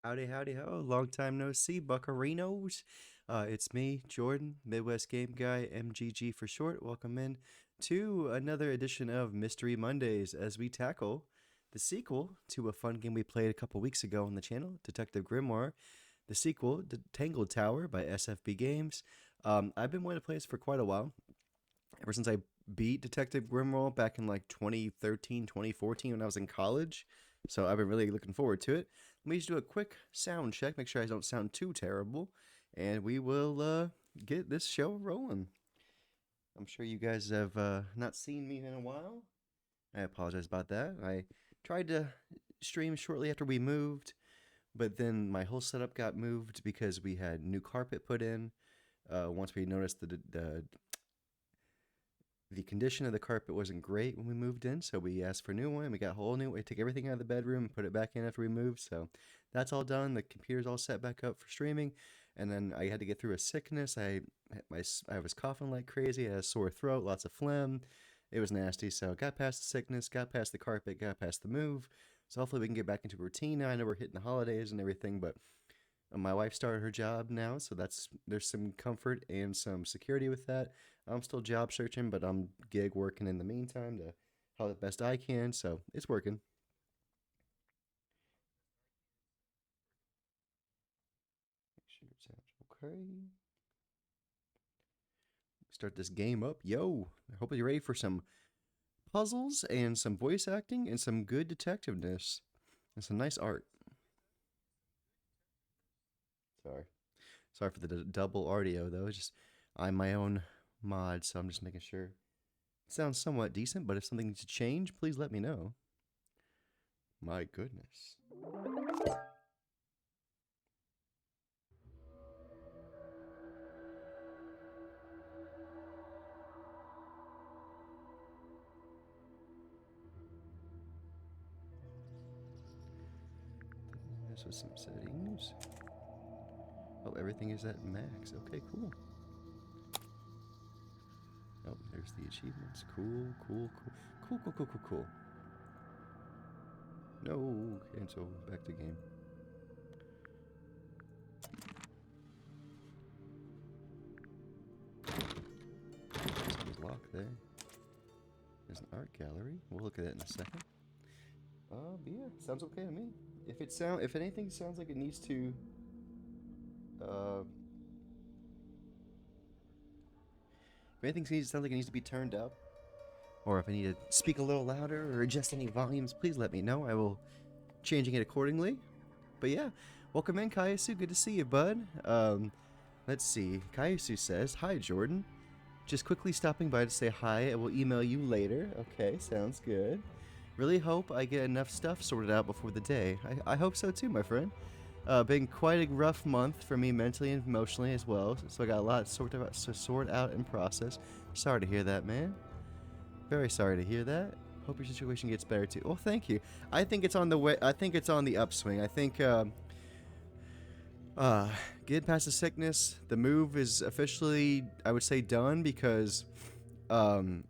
Howdy, howdy, ho. Long time no see, Buccarinos. It's me, Jordan, Midwest Game Guy, MGG for short. Welcome in to another edition of Mystery Mondays as we tackle the sequel to a fun game we played a couple weeks ago on the channel, Detective Grimoire. The sequel, Tangle Tower by SFB Games. I've been wanting to play this for quite a while. Ever since I beat Detective Grimoire back in like 2013, 2014 when I was in college. So I've been really looking forward to it. Let me just do a quick sound check, make sure I don't sound too terrible, and we will get this show rolling. I'm sure you guys have not seen me in a while. I apologize about that. I tried to stream shortly after we moved, but then my whole setup got moved because we had new carpet put in. Once we noticed the condition of the carpet wasn't great when we moved in, so we asked for a new one. We got a whole new. We took everything out of the bedroom and put it back in after we moved. So that's all done. The computer's all set back up for streaming, and then I had to get through a sickness. I was coughing like crazy. I had a sore throat, lots of phlegm. It was nasty. So got past the sickness, got past the carpet, got past the move. So hopefully we can get back into routine now. I know we're hitting the holidays and everything, but my wife started her job now, so there's some comfort and some security with that. I'm still job searching, but I'm gig working in the meantime to help the best I can, so it's working. Make sure it sounds okay. Start this game up. Yo, I hope you're ready for some puzzles and some voice acting and some good detectiveness and some nice art. Sorry. Sorry for the double audio, though. It's just I'm my own mod, so I'm just making sure it sounds somewhat decent, but if something needs to change, please let me know. My goodness. This was some settings. Oh, everything is at max. Okay, cool. Oh, there's the achievements. Cool, cool, cool. Cool, cool, cool, cool, cool. No, cancel. Back to game. There's a block there. There's an art gallery. We'll look at that in a second. But yeah, sounds okay to me. If anything sounds like it needs to, uh, if anything sounds like it needs to be turned up, or if I need to speak a little louder or adjust any volumes, please let me know. I will changing it accordingly. But yeah, welcome in, Kayasu. Good to see you, bud. Let's see. Kayasu says, "Hi, Jordan. Just quickly stopping by to say hi. I will email you later." Okay, sounds good. Really hope I get enough stuff sorted out before the day. I hope so too, my friend. Been quite a rough month for me mentally and emotionally as well, so I got a lot to sort out and process. Sorry to hear that, man. Very sorry to hear that. Hope your situation gets better too. Well, thank you. I think it's on the way. I think it's on the upswing. I think uh, getting past the sickness, the move is officially, I would say, done because um,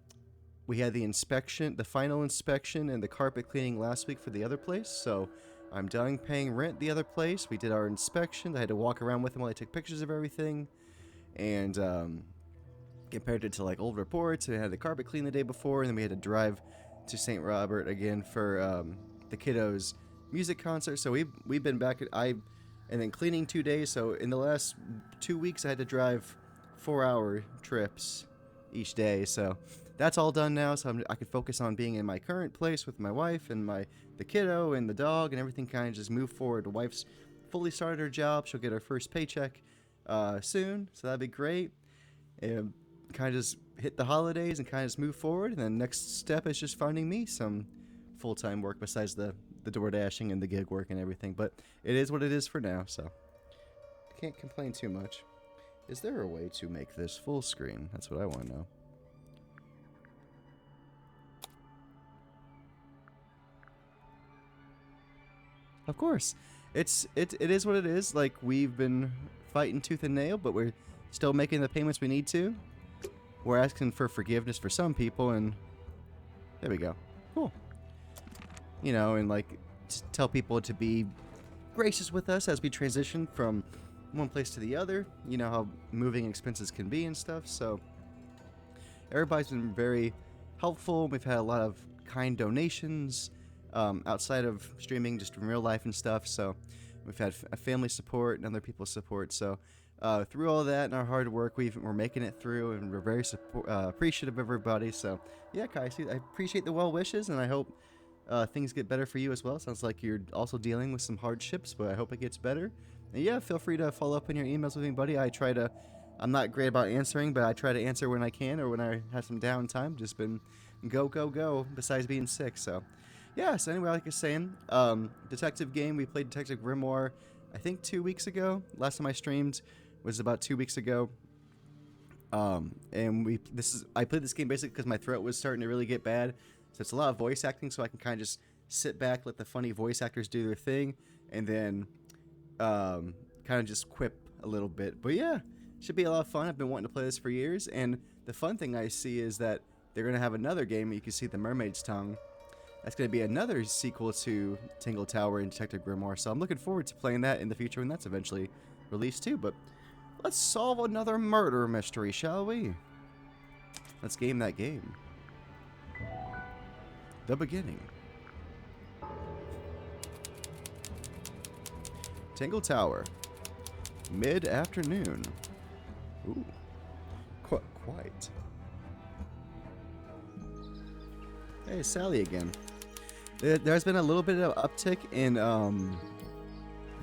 we had the inspection, the final inspection, and the carpet cleaning last week for the other place. So I'm done paying rent the other place. We did our inspection. I had to walk around with them while I took pictures of everything, and compared it to like old reports. And I had the carpet cleaned the day before, and then we had to drive to St. Robert again for the kiddos' music concert. So we've been back at and then cleaning 2 days. So in the last 2 weeks, I had to drive 4-hour trips each day. So that's all done now. So I could focus on being in my current place with my wife and the kiddo and the dog and everything. Kind of just move forward. The wife's fully started her job. She'll get her first paycheck soon, so that'd be great. And kind of just hit the holidays and kind of just move forward. And then next step is just finding me some full-time work besides the door dashing and the gig work and everything. But it is what it is for now, so I can't complain too much. Is there a way to make this full screen? That's what I want to know. Of course. It is what it is. Like, we've been fighting tooth and nail, but we're still making the payments we need to. We're asking for forgiveness for some people, and there we go. Cool. You know, and like tell people to be gracious with us as we transition from one place to the other. You know how moving expenses can be and stuff. So everybody's been very helpful. We've had a lot of kind donations outside of streaming, just in real life and stuff. So we've had family support and other people's support. So through all that and our hard work, we're making it through, and we're very appreciative of everybody. So yeah, Kaisi, I appreciate the well wishes, and I hope things get better for you as well. Sounds like you're also dealing with some hardships, but I hope it gets better. And yeah, feel free to follow up on your emails with me, buddy. I'm not great about answering, but I try to answer when I can or when I have some downtime. Just been go, besides being sick. So yeah, so anyway, like I was saying, detective game, we played Detective Grimoire, I think 2 weeks ago. Last time I streamed was about 2 weeks ago. And I played this game basically because my throat was starting to really get bad. So it's a lot of voice acting, so I can kind of just sit back, let the funny voice actors do their thing, and then kind of just quip a little bit. But yeah, should be a lot of fun. I've been wanting to play this for years, and the fun thing I see is that they're going to have another game. You can see The Mermaid's Tongue. That's going to be another sequel to Tangle Tower and Detective Grimoire, so I'm looking forward to playing that in the future when that's eventually released too. But let's solve another murder mystery, shall we? Let's game that game. The beginning. Tangle Tower. Mid-afternoon. Ooh. Quite. Hey, Sally again. There's been a little bit of uptick in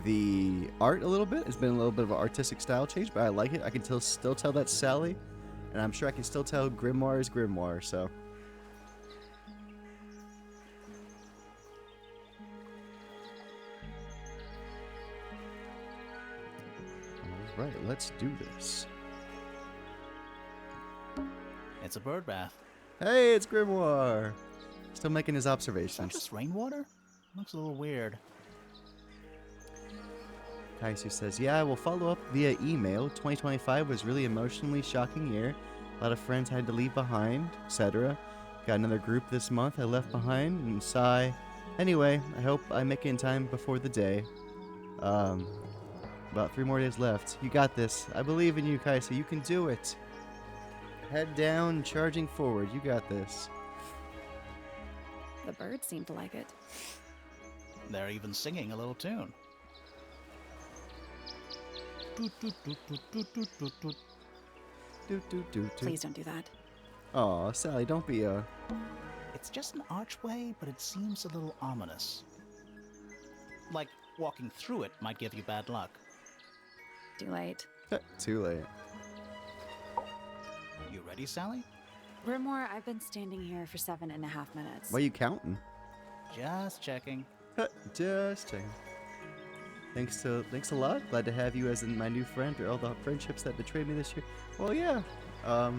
the art a little bit. It's been a little bit of an artistic style change, but I like it. I can still tell that's Sally, and I'm sure I can still tell Grimoire is Grimoire, so... Right, let's do this. It's a bird bath. Hey, it's Grimoire! Still making his Is that observations. just rainwater? Looks a little weird. Kaisu says, yeah, I will follow up via email. 2025 was really emotionally shocking year. A lot of friends had to leave behind, etc. Got another group this month I left behind, and sigh. Anyway, I hope I make it in time before the day. About 3 more days left. You got this. I believe in you, Kaisa. You can do it. Head down, charging forward. You got this. The birds seem to like it. They're even singing a little tune. Toot, toot, toot, toot, toot, toot, toot, toot. Doot, doot, doot, doot. Please don't do that. Aw, Sally, don't be a... It's just an archway, but it seems a little ominous. Like walking through it might give you bad luck. Too late. Too late. You ready, Sally? Grimoire, I've been standing here for 7.5 minutes. Why are you counting? Just checking. Just checking. Thanks a lot. Glad to have you as my new friend for all the friendships that betrayed me this year. Well, yeah. I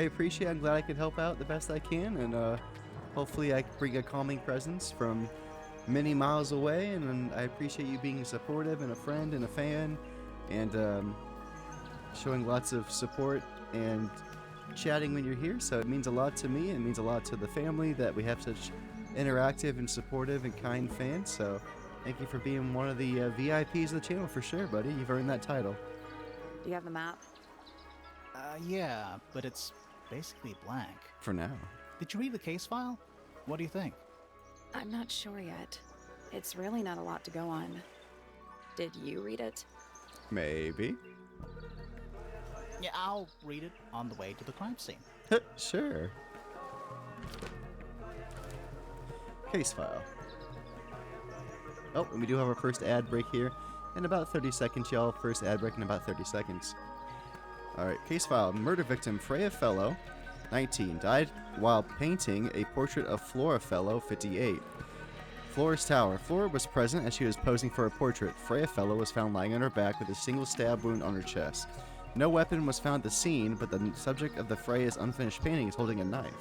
appreciate it. I'm glad I could help out the best I can, and hopefully I can bring a calming presence from many miles away, and I appreciate you being supportive and a friend and a fan, and showing lots of support and chatting when you're here. So it means a lot to me. It means a lot to the family that we have such interactive and supportive and kind fans. So thank you for being one of the VIPs of the channel for sure, buddy. You've earned that title. Do you have the map? Yeah, but it's basically blank. For now. Did you read the case file? What do you think? I'm not sure yet. It's really not a lot to go on. Did you read it? Maybe. Yeah, I'll read it on the way to the crime scene. Sure. Case file. Oh, and we do have our first ad break here in about 30 seconds, y'all. First ad break in about 30 seconds. Alright, case file. Murder victim Freya Fellow, 19, died while painting a portrait of Flora Fellow, 58. Flora's tower. Flora was present as she was posing for a portrait. Freya Fellow was found lying on her back with a single stab wound on her chest. No weapon was found at the scene, but the subject of the Freya's unfinished painting is holding a knife.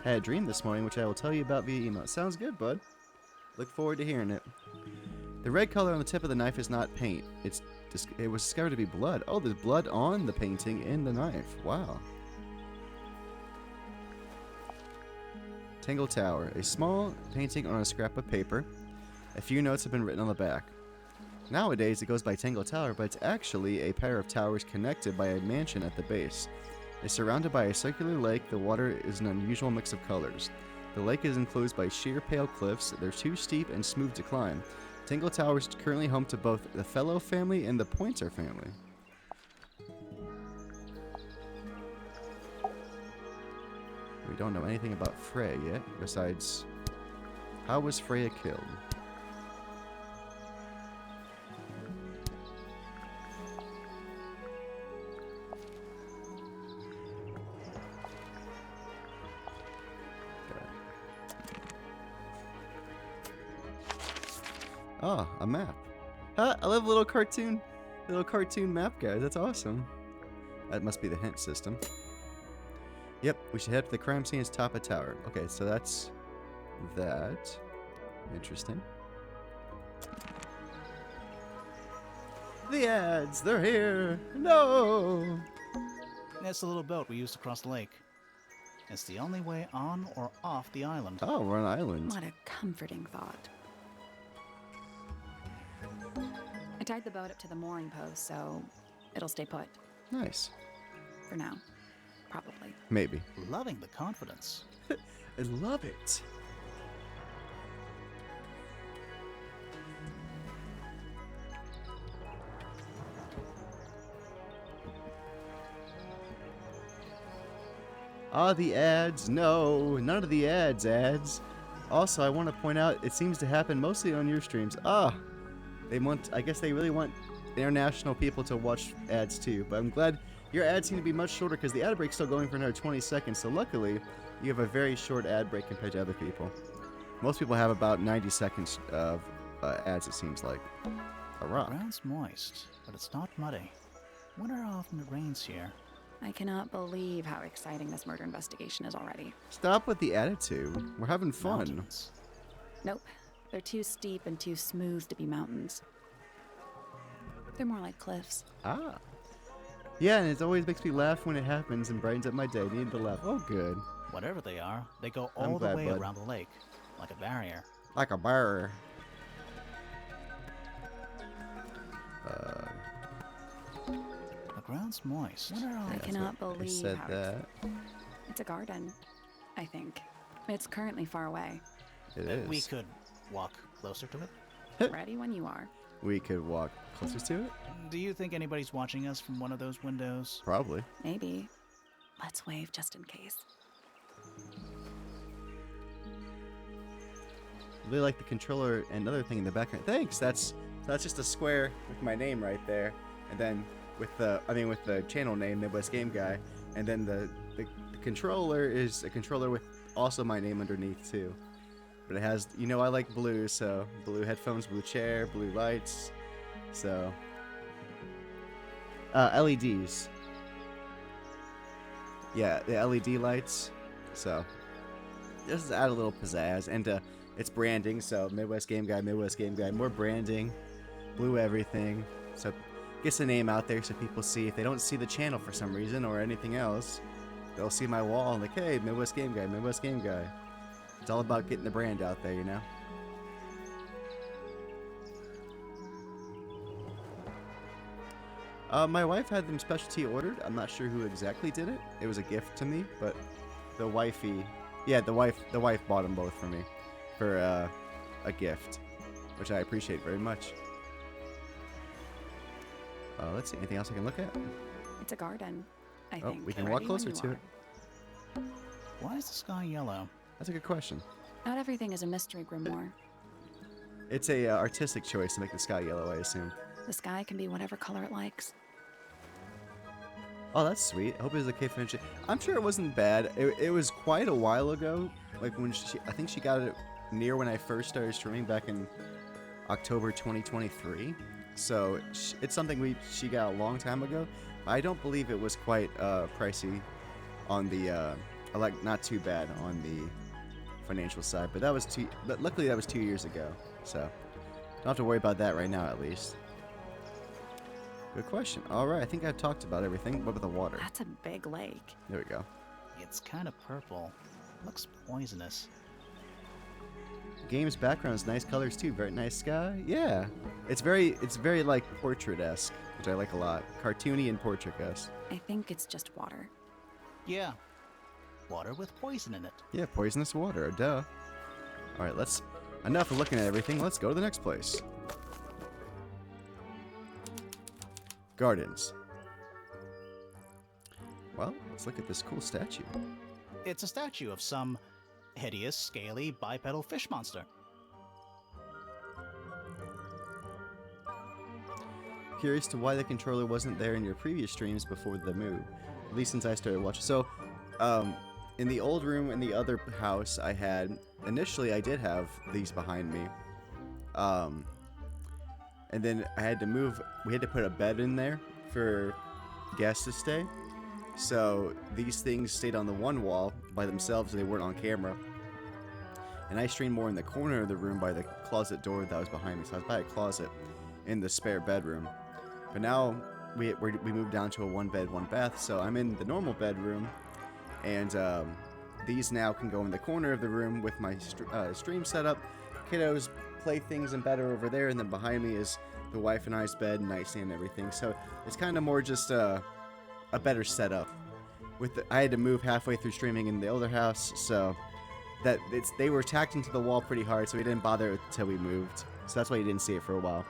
Had a dream this morning, which I will tell you about via email. Sounds good, bud. Look forward to hearing it. The red color on the tip of the knife is not paint. It was discovered to be blood. Oh, there's blood on the painting in the knife. Wow. Tangle Tower. A small painting on a scrap of paper. A few notes have been written on the back. Nowadays, it goes by Tangle Tower, but it's actually a pair of towers connected by a mansion at the base. It's surrounded by a circular lake. The water is an unusual mix of colors. The lake is enclosed by sheer pale cliffs. They're too steep and smooth to climb. Tangle Tower is currently home to both the Fellow family and the Pointer family. We don't know anything about Frey yet, besides, how was Freya killed? Ah, a map. Ah, I love little cartoon map, guys. That's awesome. That must be the hint system. Yep, we should head to the crime scene's top of tower. Okay, so that's that. Interesting. The ads, they're here. No. It's the little boat we used to cross the lake. It's the only way on or off the island. Oh, we're on an island. What a comforting thought. I tied the boat up to the mooring post, so it'll stay put. Nice. For now. Probably. Maybe. Loving the confidence. I love it. Ah, the ads. No, none of the ads. Also, I want to point out, it seems to happen mostly on your streams. Ah, I guess they really want international people to watch ads too, but I'm glad your ads seem to be much shorter because the ad break's still going for another 20 seconds, so luckily, you have a very short ad break compared to other people. Most people have about 90 seconds of ads, it seems like. A rock. The ground's moist, but it's not muddy. Wonder how often it rains here. I cannot believe how exciting this murder investigation is already. Stop with the attitude. We're having fun. Mountains. Nope. They're too steep and too smooth to be mountains. They're more like cliffs. Ah. Yeah, and it always makes me laugh when it happens and brightens up my day. Need to laugh. Oh, good. Whatever they are, they go I'm all the glad, way bud. around the lake, like a barrier. Like a barrier. The ground's moist. Wonder how I that's cannot what I believe said how that. It's a garden, I think. It's currently far away. It is. We could walk closer to it. Ready when you are. We could walk closer to it? Do you think anybody's watching us from one of those windows? Probably. Maybe. Let's wave just in case. Really like the controller and another thing in the background. Thanks. That's just a square with my name right there, and then with the channel name, Midwest Game Guy, and then the controller is a controller with also my name underneath too. But it has, I like blue, so blue headphones, blue chair, blue lights, so LEDs. Yeah, the LED lights. So just add a little pizzazz, and it's branding. So Midwest Game Guy, more branding, blue everything. So gets the name out there so people see. If they don't see the channel for some reason or anything else, they'll see my wall and like, hey, Midwest Game Guy, Midwest Game Guy. It's all about getting the brand out there, My wife had them specialty ordered. I'm not sure who exactly did it. It was a gift to me, but the wife bought them both for me for a gift, which I appreciate very much. Let's see, anything else I can look at? It's a garden, I Oh, think. we can Ready walk when closer you to are. it. Why is the sky yellow? That's a good question. Not everything is a mystery, Grimoire. It's a artistic choice to make the sky yellow, I assume. The sky can be whatever color it likes. Oh, that's sweet. I hope it was okay for I'm sure it wasn't bad. It was quite a while ago. Like when I think she got it near when I first started streaming back in October 2023. So it's something she got a long time ago. I don't believe it was quite pricey on the not too bad on the financial side. But luckily that was 2 years ago. So don't have to worry about that right now, at least. Good question. All right, I think I've talked about everything. What about the water? That's a big lake. There we go. It's kind of purple. Looks poisonous. Game's background's nice colors too. Very nice sky. Yeah, it's very like portrait-esque, which I like a lot. Cartoony and portrait-esque. I think it's just water. Yeah. Water with poison in it. Yeah, poisonous water. Duh. All right, let's. Enough of looking at everything. Let's go to the next place. Gardens. Well, let's look at this cool statue. It's a statue of some hideous, scaly, bipedal fish monster. Curious to why the controller wasn't there in your previous streams before the move. At least since I started watching. So, in the old room in the other house, initially I did have these behind me. And then I had to move. We had to put a bed in there for guests to stay. So these things stayed on the one wall by themselves. They weren't on camera. And I streamed more in the corner of the room by the closet door that was behind me. So I was by a closet in the spare bedroom. But now we moved down to a one bed, one bath. So I'm in the normal bedroom. And these now can go in the corner of the room with my stream setup. Kiddos, playthings, and bed are over there. And then behind me is the wife and I's bed, nightstand, and everything. So it's kind of more just a better setup. I had to move halfway through streaming in the older house, so they were tacked into the wall pretty hard, so we didn't bother until we moved. So that's why you didn't see it for a while.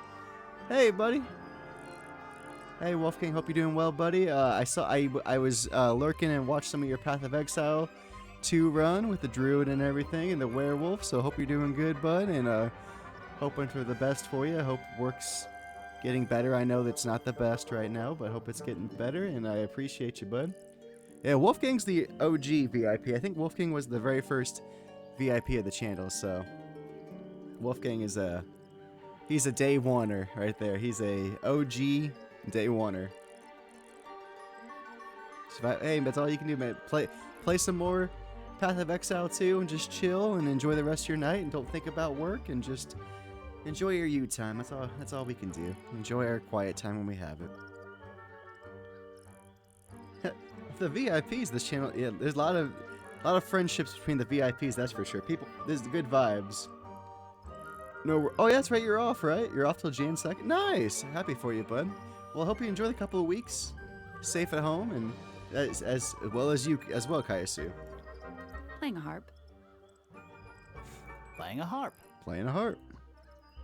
Hey, buddy. Hey, Wolfgang. Hope you're doing well, buddy. I was lurking and watched some of your Path of Exile 2 run with the druid and everything, and the werewolf. So hope you're doing good, bud, and hoping for the best for you. Hope works. Getting better. I know that's not the best right now, but hope it's getting better, and I appreciate you, bud. Yeah, Wolfgang's the OG VIP. I think Wolfgang was the very first VIP of the channel, so Wolfgang is he's a day oneer right there. He's a OG day oneer. So hey, that's all you can do, man. Play some more Path of Exile 2 and just chill and enjoy the rest of your night and don't think about work and just enjoy your you time. That's all we can do. Enjoy our quiet time when we have it. The VIPs, this channel, yeah, there's a lot of friendships between the VIPs. That's for sure. There's good vibes. No, oh yeah, that's right. You're off, right? You're off till Jan 2nd. Nice. Happy for you, bud. Well, I hope you enjoy the couple of weeks. Safe at home, and as well as you as well, Kayasu. Playing a harp. Playing a harp. Playing a harp.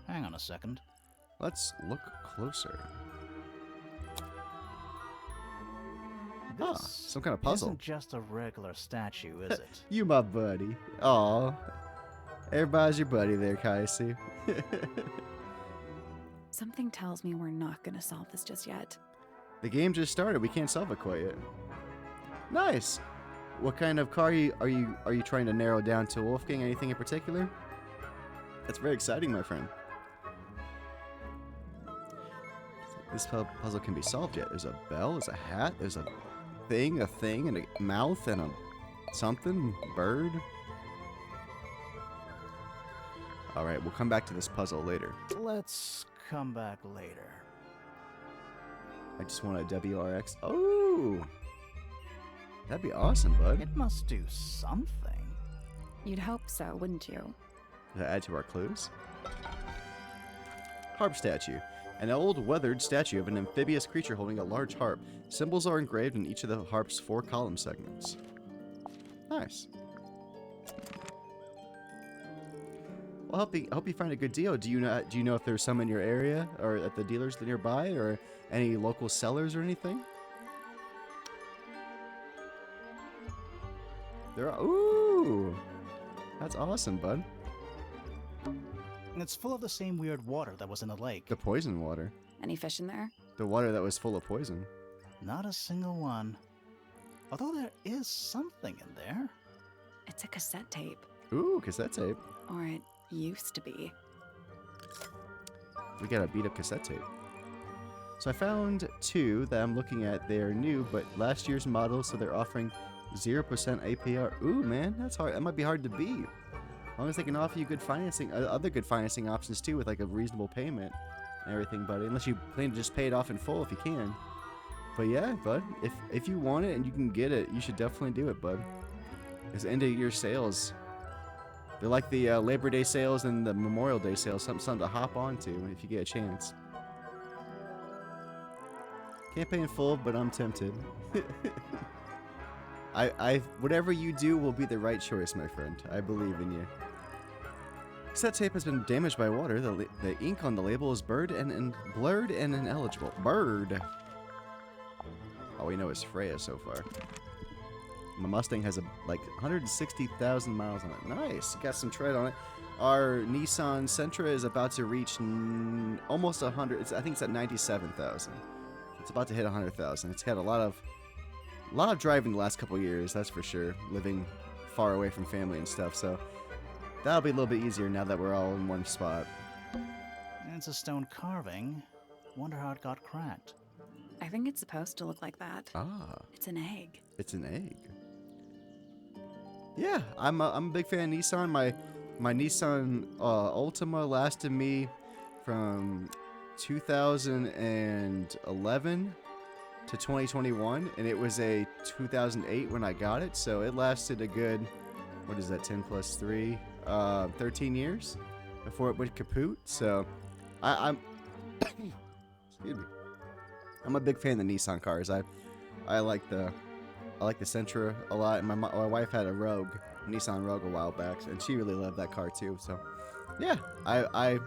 Hang on a second. Let's look closer. This some kind of puzzle. isn't just a regular statue, is it? You my buddy. Aw. Everybody's your buddy there, Kayasu. Something tells me we're not gonna solve this just yet. The game just started. We can't solve it quite yet. Nice. What kind of car are you trying to narrow down to, Wolfgang? Anything in particular? That's very exciting, my friend. This puzzle can be solved yet. There's a bell, there's a hat, there's a thing, and a mouth, and a something, bird. Alright, we'll come back to this puzzle later. Let's come back later. I just want a WRX. Oh! That'd be awesome, bud. It must do something. You'd hope so, wouldn't you? To add to our clues. Harp statue. An old, weathered statue of an amphibious creature holding a large harp. Symbols are engraved in each of the harp's 4 column segments. Nice. Well, I hope you find a good deal. Do you know if there's some in your area or at the dealers nearby or any local sellers or anything? There are. Ooh, that's awesome, bud. And it's full of the same weird water that was in the lake. The poison water. Any fish in there? The water that was full of poison. Not a single one. Although there is something in there. It's a cassette tape. Ooh, cassette tape. Or it used to be. We got a beat up cassette tape. So I found 2 that I'm looking at. They're new, but last year's model, so they're offering 0% APR. Ooh, man, that's hard. That might be hard to beat. As long as they can offer you good financing, other good financing options too, with like a reasonable payment and everything, buddy. Unless you plan to just pay it off in full if you can. But yeah, bud, if you want it and you can get it, you should definitely do it, bud. It's end of year sales. They're like the Labor Day sales and the Memorial Day sales. Something to hop onto if you get a chance. Can't pay in full, but I'm tempted. Whatever you do will be the right choice, my friend. I believe in you. Cassette tape has been damaged by water. The ink on the label is blurred and ineligible. Bird. All we know is Freya so far. My Mustang has like 160,000 miles on it. Nice. Got some tread on it. Our Nissan Sentra is about to reach almost 100. I think it's at 97,000. It's about to hit 100,000. It's had a lot of driving the last couple years, that's for sure. Living far away from family and stuff, so that'll be a little bit easier now that we're all in one spot. It's a stone carving. Wonder how it got cracked. I think it's supposed to look like that. Ah. It's an egg. It's an egg. Yeah, I'm a big fan of Nissan. My Nissan Altima lasted me from 2011 to 2021, and it was a 2008 when I got it, so it lasted a good, what is that, 10 plus 3, 13 years before it went kaput. So I'm excuse me, I'm a big fan of the Nissan cars. I like the Sentra a lot, and my wife had a Rogue, Nissan Rogue, a while back, and she really loved that car too. So yeah, I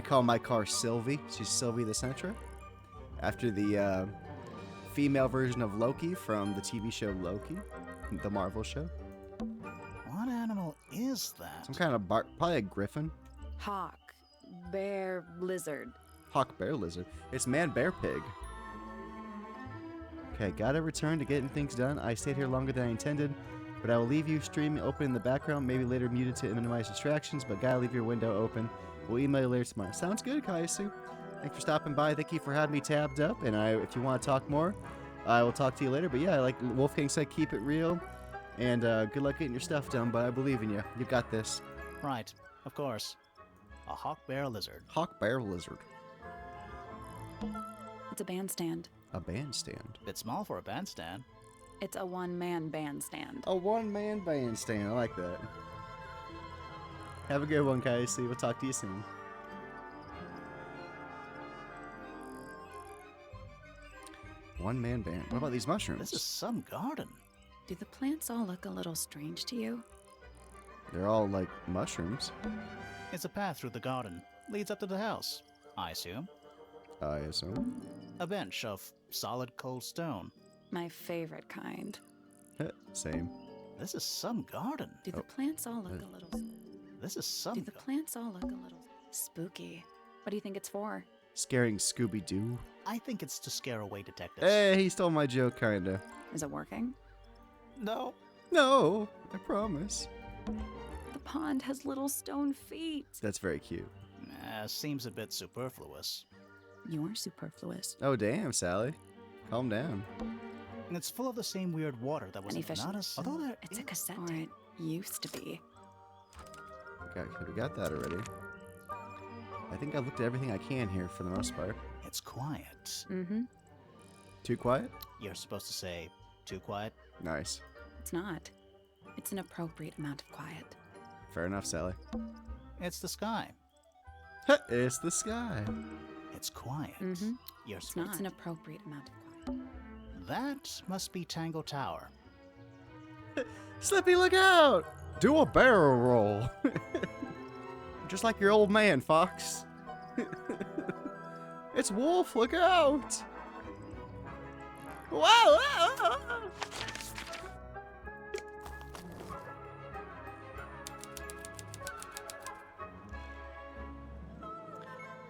call my car Sylvie. She's Sylvie the Sentra, after the female version of Loki from the TV show Loki, the Marvel show. What animal is that? Some kind of probably a griffin. Hawk. Bear. Lizard. Hawk, bear, lizard. It's man, bear, pig. Okay, gotta return to getting things done. I stayed here longer than I intended, but I will leave you streaming open in the background, maybe later muted to minimize distractions, but gotta leave your window open. We'll email you later tomorrow. Sounds good, Kaisu. Thanks for stopping by. Thank you for having me tabbed up, and if you want to talk more, I will talk to you later. But yeah, like Wolfgang said, keep it real, and good luck getting your stuff done, but I believe in you. You got this. Right, of course. A hawk bear lizard. Hawk, bear, lizard. It's a bandstand. A bandstand. Bit small for a bandstand. It's a one-man bandstand. A one-man bandstand. I like that. Have a good one, Kaisu. We'll talk to you soon. One-man band. What about these mushrooms? This is some garden. Do the plants all look a little strange to you? They're all like mushrooms. It's a path through the garden. Leads up to the house, I assume. I assume. A bench of solid cold stone. My favorite kind. Same. This is some garden. Do the plants all look a little... This is some Do the plants all look a little spooky? What do you think it's for? Scaring Scooby-Doo. I think it's to scare away detectives. Hey, he stole my joke, kinda. Is it working? No. No, I promise. The pond has little stone feet. That's very cute. Seems a bit superfluous. You're superfluous. Oh, damn, Sally. Calm down. And it's full of the same weird water that was Any fish? not as... Although there It's a is- cassette tape. Or it used to be. Okay, we got that already. I think I've looked at everything I can here for the most part. It's quiet. Mm-hmm. Too quiet? You're supposed to say, too quiet? Nice. It's not. It's an appropriate amount of quiet. Fair enough, Sally. It's the sky. It's the sky. It's quiet. Mm-hmm. You're It's supposed not. It's an appropriate amount of quiet. That must be Tangle Tower. Slippy, look out! Do a barrel roll. Just like your old man, Fox. It's Wolf, look out! Whoa!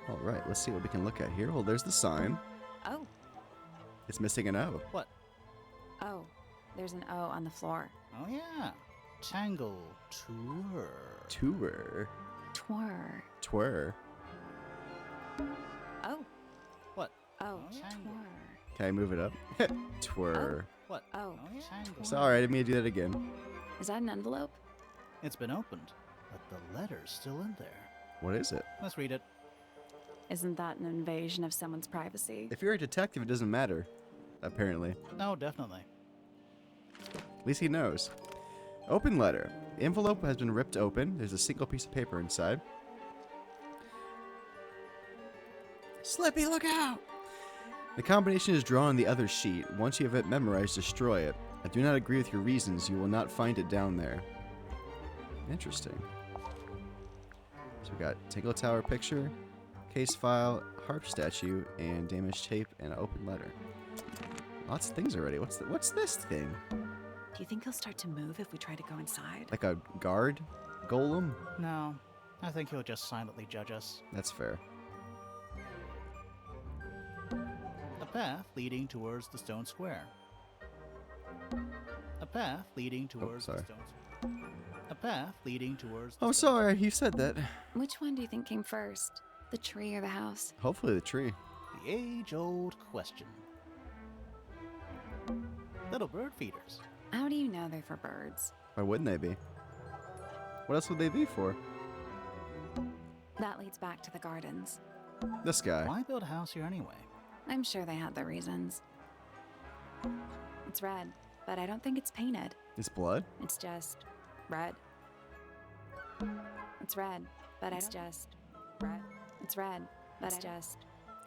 All right, let's see what we can look at here. Well, there's the sign. Oh. It's missing an O. What? Oh. There's an O on the floor. Oh, yeah. Tangle Tour. Tour. Twir. Twir. Oh. What? Oh. Tangle. Twir. Can I move it up? Twir. What? Oh. yeah. Tangle. Sorry, I didn't mean to do that again. Is that an envelope? It's been opened, but the letter's still in there. What is it? Let's read it. Isn't that an invasion of someone's privacy? If you're a detective, it doesn't matter. Apparently. No, definitely. At least he knows. Open letter. The envelope has been ripped open. There's a single piece of paper inside. Slippy, look out! The combination is drawn on the other sheet. Once you have it memorized, destroy it. I do not agree with your reasons. You will not find it down there. Interesting. So we got Tangle Tower picture, case file, harp statue, and damaged tape, and an open letter. Lots of things already. What's this thing? Do you think he'll start to move if we try to go inside? Like a guard? Golem? No, I think he'll just silently judge us. That's fair. A path leading towards the stone square. A path leading towards the sorry. stone square. A path leading towards the Oh, stone sorry. You said that. Which one do you think came first? The tree or the house? Hopefully the tree. The age-old question. Little bird feeders. How do you know they're for birds? Why wouldn't they be? What else would they be for? That leads back to the gardens. This guy. Why build a house here anyway? I'm sure they had their reasons. It's red, but I don't think it's painted. It's blood? It's just red. It's red, but it's just red. It's red, but it's just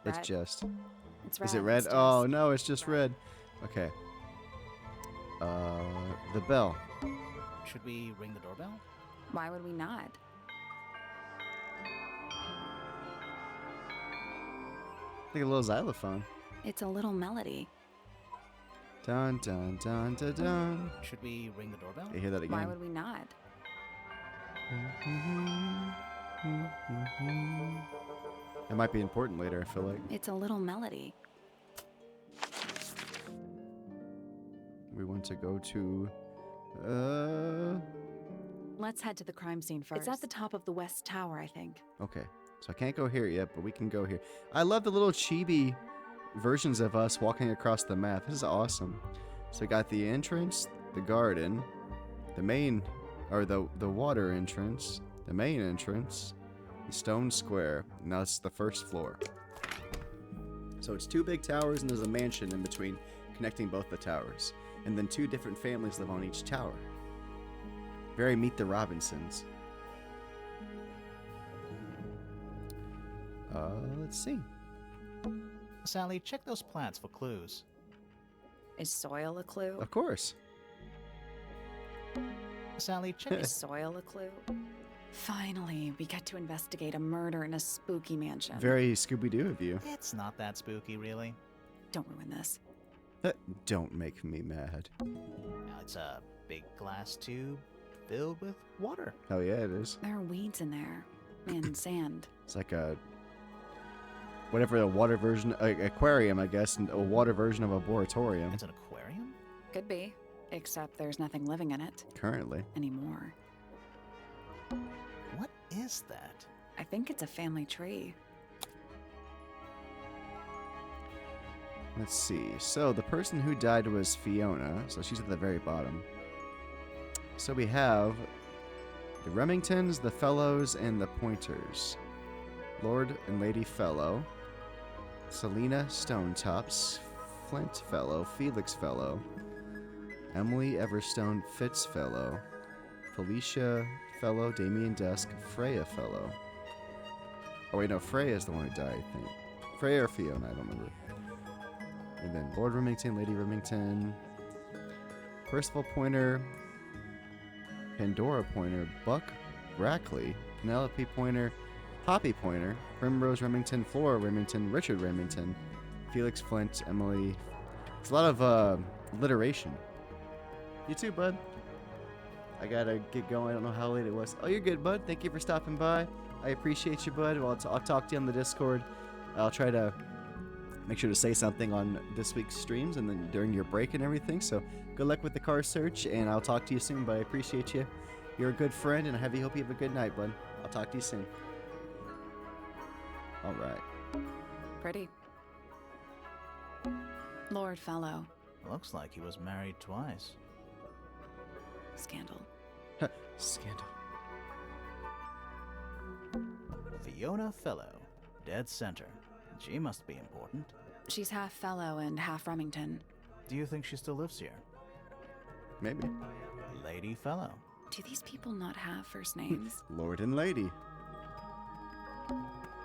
red. It's just. It's red. Is it red? It's Oh, just- no, it's just red. Okay. The bell. Should we ring the doorbell? Why would we not? Like a little xylophone. It's a little melody. Dun, dun, dun, dun, dun. Should we ring the doorbell? You hear that again? Why would we not? It might be important later, I feel like. It's a little melody. We want to go to... Let's head to the crime scene first. It's at the top of the west tower, I think. Okay. So I can't go here yet, but we can go here. I love the little chibi versions of us walking across the map. This is awesome. So we got the entrance, the garden, the main, or the water entrance, the main entrance, the stone square. Now it's the first floor. So it's two big towers and there's a mansion in between connecting both the towers. And then two different families live on each tower. Very Meet the Robinsons. Let's see. Sally, check those plants for clues. Is soil a clue? Of course. Sally, check Is soil a clue? Finally, we get to investigate a murder in a spooky mansion. Very Scooby-Doo of you. It's not that spooky, really. Don't ruin this. Don't make me mad. Now, it's a big glass tube filled with water. Oh yeah, it is. There are weeds in there. And sand. It's like a... whatever a water version... aquarium, I guess, and a water version of a boratorium. It's an aquarium? Could be. Except there's nothing living in it Currently. anymore. What is that? I think it's a family tree. Let's see. So the person who died was Fiona. So she's at the very bottom. So we have the Remingtons, the Fellows, and the Pointers. Lord and Lady Fellow. Selena Stonetops. Flint Fellow. Felix Fellow. Emily Everstone Fitzfellow. Felicia Fellow. Damien Dusk. Freya Fellow. Oh wait, no. Freya is the one who died, I think. Freya or Fiona, I don't remember. And then Lord Remington, Lady Remington, Percival Pointer, Pandora Pointer, Buck Brackley, Penelope Pointer, Poppy Pointer, Primrose Remington, Flora Remington, Richard Remington, Felix Flint, Emily. It's a lot of alliteration. You too, bud. I gotta get going. I don't know how late it was. Oh, you're good, bud. Thank you for stopping by. I appreciate you, bud. Well, I'll talk to you on the Discord. I'll try to make sure to say something on this week's streams and then during your break and everything. So good luck with the car search, and I'll talk to you soon, but I appreciate you. You're a good friend, and I hope you have a good night, bud. I'll talk to you soon. All right. Pretty. Lord Fellow. Looks like he was married twice. Scandal. Scandal. Fiona Fellow, dead center. She must be important. She's half Fellow and half Remington. Do you think she still lives here? Maybe. Lady Fellow. Do these people not have first names? Lord and Lady.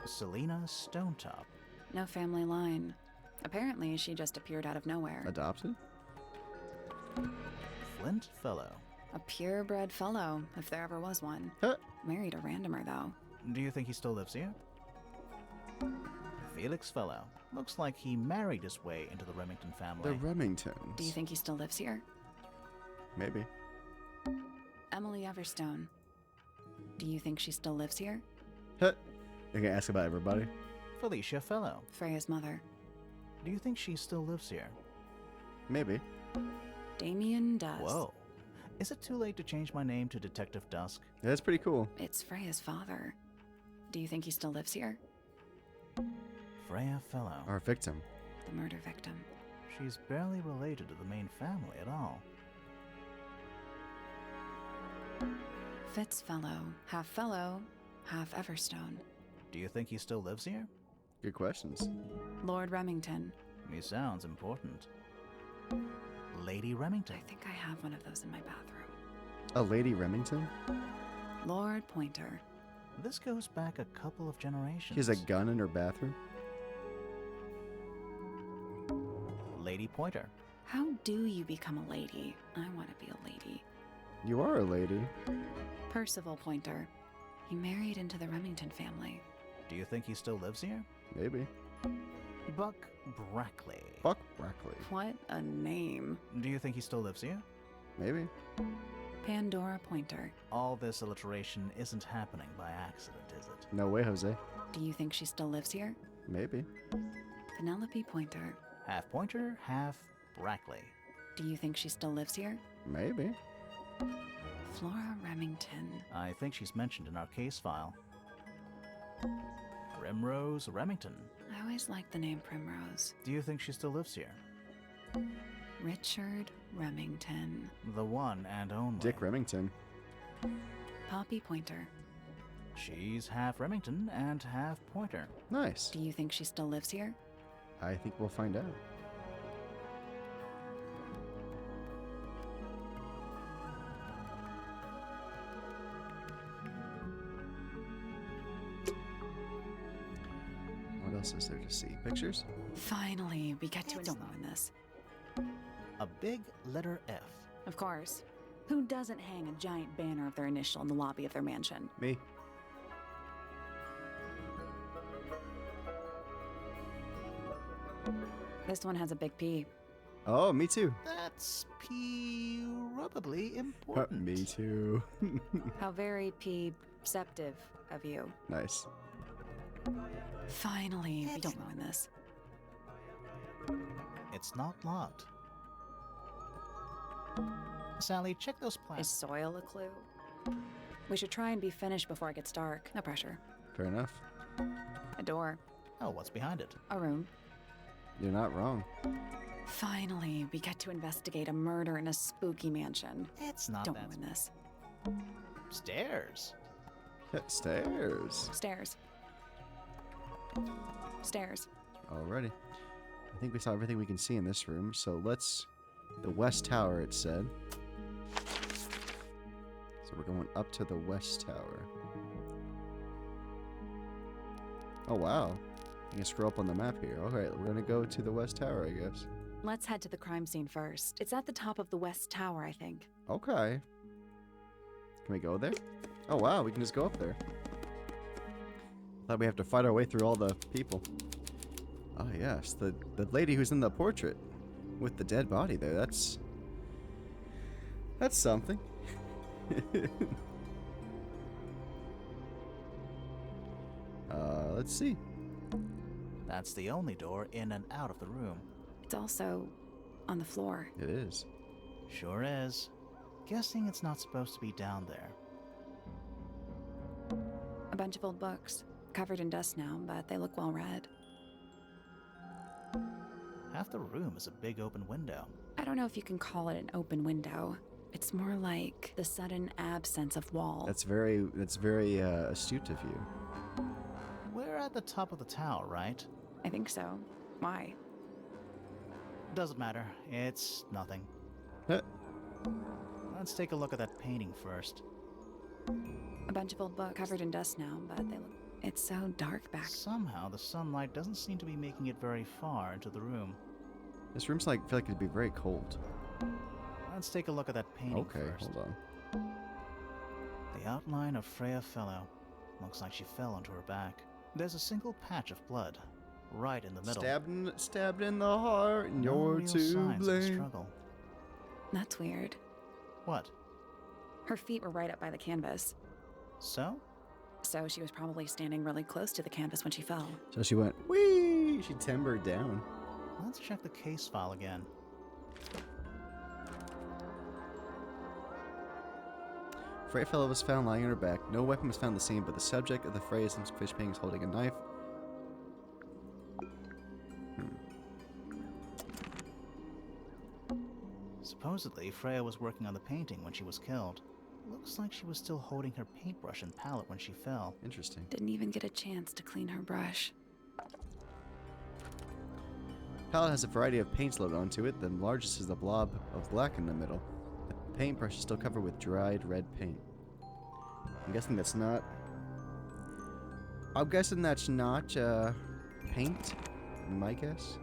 Selena Stonetop. No family line. Apparently, she just appeared out of nowhere. Adopted? Flint Fellow. A purebred fellow, if there ever was one. Huh. Married a randomer, though. Do you think he still lives here? Felix Fellow. Looks like he married his way into the Remington family. The Remingtons. Do you think he still lives here? Maybe. Emily Everstone. Do you think she still lives here? Huh. You're gonna ask about everybody? Felicia Fellow. Freya's mother. Do you think she still lives here? Maybe. Damien does. Whoa. Is it too late to change my name to Detective Dusk? Yeah, that's pretty cool. It's Freya's father. Do you think he still lives here? Freya Fellow. Our victim. The murder victim. She's barely related to the main family at all. Fitz Fellow. Half Everstone. Do you think he still lives here? Good questions. Lord Remington. He sounds important. Lady Remington. I think I have one of those in my bathroom. A Lady Remington? Lord Pointer. This goes back a couple of generations. She has a gun in her bathroom? Lady Pointer. How do you become a lady? I want to be a lady. You are a lady. Percival Pointer. He married into the Remington family. Do you think he still lives here? Maybe. Buck Brackley. Buck Brackley. What a name. Do you think he still lives here? Maybe. Pandora Pointer. All this alliteration isn't happening by accident, is it? No way, Jose. Do you think she still lives here? Maybe. Penelope Pointer. Half Pointer, half Brackley. Do you think she still lives here? Maybe. Flora Remington. I think she's mentioned in our case file. Primrose Remington. I always liked the name Primrose. Do you think she still lives here? Richard Remington. The one and only. Dick Remington. Poppy Pointer. She's half Remington and half Pointer. Nice. Do you think she still lives here? I think we'll find out. What else is there to see? Pictures? Finally, we get to install in this. A big letter F. Of course. Who doesn't hang a giant banner of their initial in the lobby of their mansion? Me. This one has a big P. Oh, me too. That's probably important. Me too. How very perceptive of you. Nice. Finally, we don't ruin this. It's not locked. Sally, check those Is plants. soil a clue? We should try and be finished before it gets dark. No pressure. Fair enough. A door. Oh, what's behind it? A room. You're not wrong. Finally, we get to investigate a murder in a spooky mansion. It's not Don't that. ruin this. Stairs. Stairs. Stairs. Stairs. Alrighty. I think we saw everything we can see in this room, so let's... The West Tower, it said. So we're going up to the West Tower. Oh, wow. You can scroll up on the map here. Alright, we're gonna go to the West Tower, I guess. Let's head to the crime scene first. It's at the top of the West Tower, I think. Okay. Can we go there? Oh, wow, we can just go up there. Thought we have to fight our way through all the people. Oh, yes, the lady who's in the portrait with the dead body there. That's something. Let's see. That's the only door in and out of the room. It's also on the floor. It is. Sure is. Guessing it's not supposed to be down there. A bunch of old books. Covered in dust now, but they look well read. Half the room is a big open window. I don't know if you can call it an open window. It's more like the sudden absence of wall. That's very astute of you. We're at the top of the tower, right? I think so. Why? Doesn't matter. It's nothing. Huh. Let's take a look at that painting first. A bunch of old books covered in dust now, but they look. It's so dark back. Somehow, the sunlight doesn't seem to be making it very far into the room. This room's like, I feel like it'd be very cold. Let's take a look at that painting Okay, first. hold on. The outline of Freya Fellow. Looks like she fell onto her back. There's a single patch of blood, right in the middle. Stabbed in the heart, and No you're real to signs of a blame. struggle. That's weird. What? Her feet were right up by the canvas, So? so she was probably standing really close to the canvas when she fell. So she went, whee! She timbered down. Let's check the case file again. Freya Fellow was found lying on her back. No weapon was found on the scene, but the subject of the Freya's fish painting is holding a knife. Supposedly, Freya was working on the painting when she was killed. Looks like she was still holding her paintbrush and palette when she fell. Interesting. Didn't even get a chance to clean her brush. Palette has a variety of paints loaded onto it. The largest is the blob of black in the middle. The paintbrush is still covered with dried red paint. I'm guessing that's not... paint? My guess?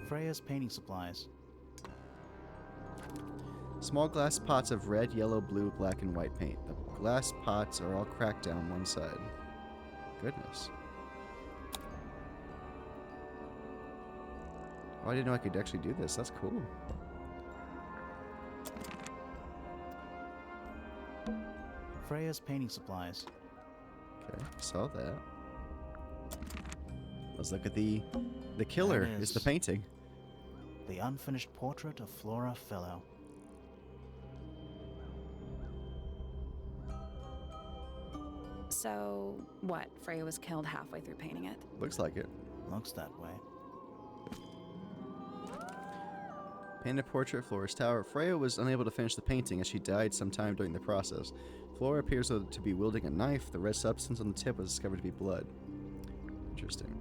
Freya's painting supplies. Small glass pots of red, yellow, blue, black, and white paint. The glass pots are all cracked down one side. Goodness. Oh, I didn't know I could actually do this. That's cool. Freya's painting supplies. Okay, saw that. Let's look at the killer. There it Is the is. painting. The unfinished portrait of Flora Fellow. So, what? Freya was killed halfway through painting it. Looks like it. Looks that way. Painted portrait of Flora's tower. Freya was unable to finish the painting as she died sometime during the process. Flora appears to be wielding a knife. The red substance on the tip was discovered to be blood. Interesting.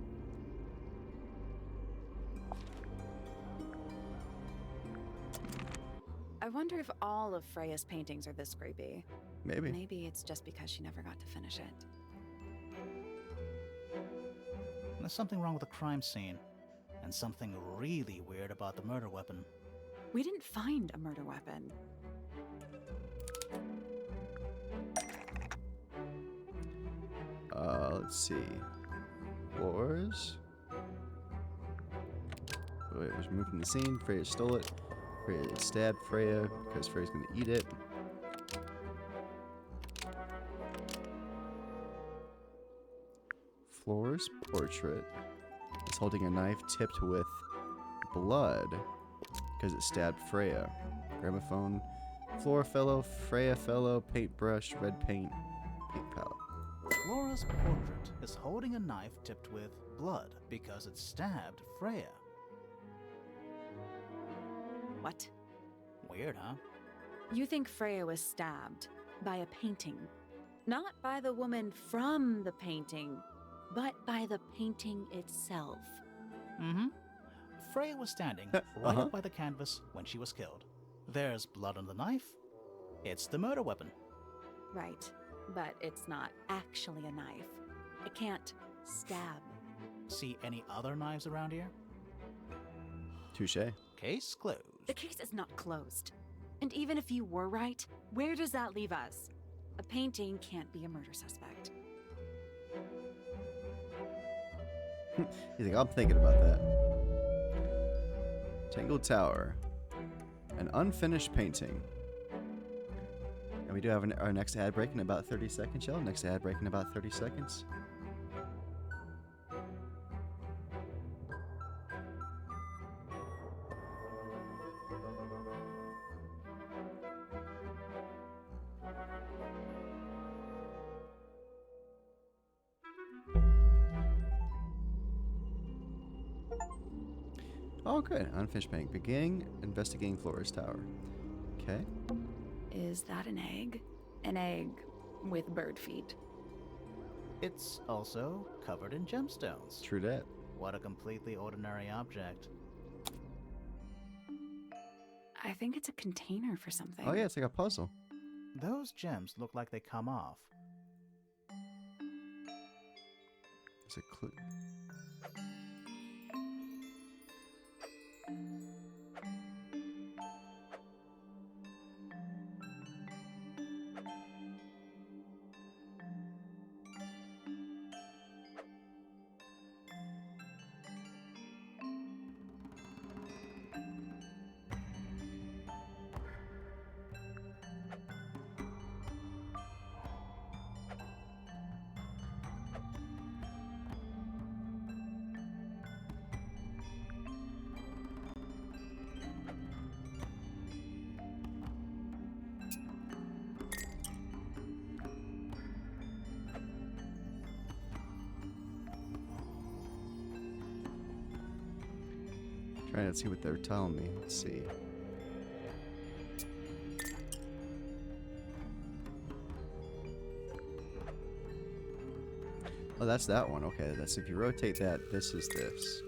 I wonder if all of Freya's paintings are this creepy. Maybe. Maybe it's just because she never got to finish it. There's something wrong with the crime scene. And something really weird about the murder weapon. We didn't find a murder weapon. Let's see. Floors. Wait, it was moved from the scene. Freya stole it. Freya stabbed Freya because Freya's going to eat it. Flora's portrait is holding a knife tipped with blood because it stabbed Freya. Gramophone. Flora Fellow, Freya Fellow, paintbrush, red paint, paint palette. Flora's portrait is holding a knife tipped with blood because it stabbed Freya. What? Weird, huh? You think Freya was stabbed by a painting? Not by the woman from the painting, but by the painting itself. Mm-hmm. Freya was standing right up by the canvas when she was killed. There's blood on the knife. It's the murder weapon. Right, but it's not actually a knife. It can't stab. See any other knives around here? Touche. Case closed. The case is not closed. And even if you were right, where does that leave us? A painting can't be a murder suspect. He's like, I'm thinking about that. Tangle Tower. An unfinished painting. And we do have our next ad break in about 30 seconds, y'all. Next ad break in about 30 seconds. Oh, good. Unfinished painting. Beginning investigating Flora's tower. Okay. Is that an egg? An egg with bird feet. It's also covered in gemstones. True that. What a completely ordinary object. I think it's a container for something. Oh yeah, it's like a puzzle. Those gems look like they come off. It's a clue. Trying to see what they're telling me. Let's see. Oh, that's that one. Okay, that's if you rotate that, this is this.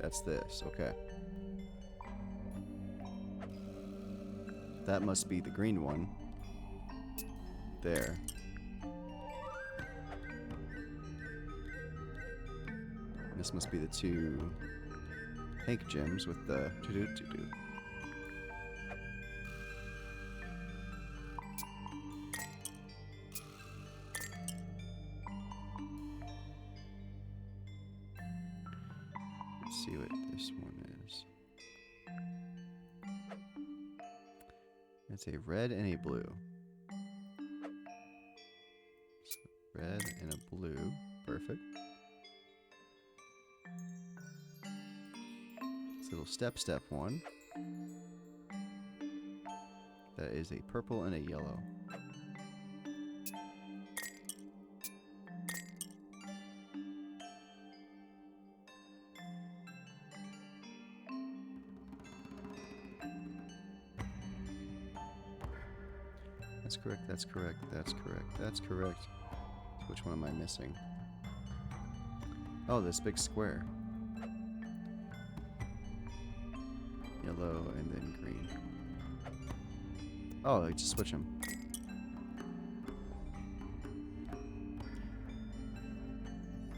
That's this. Okay. That must be the green one. There. This must be the two pink gems with the to-do-to-do. Let's see what this one is. It's a red and a blue. So red and a blue. Perfect. Little step one. That is a purple and a yellow. That's correct, that's correct, that's correct, that's correct. So which one am I missing? Oh, this big square. Yellow and then green. Oh, I just switch them.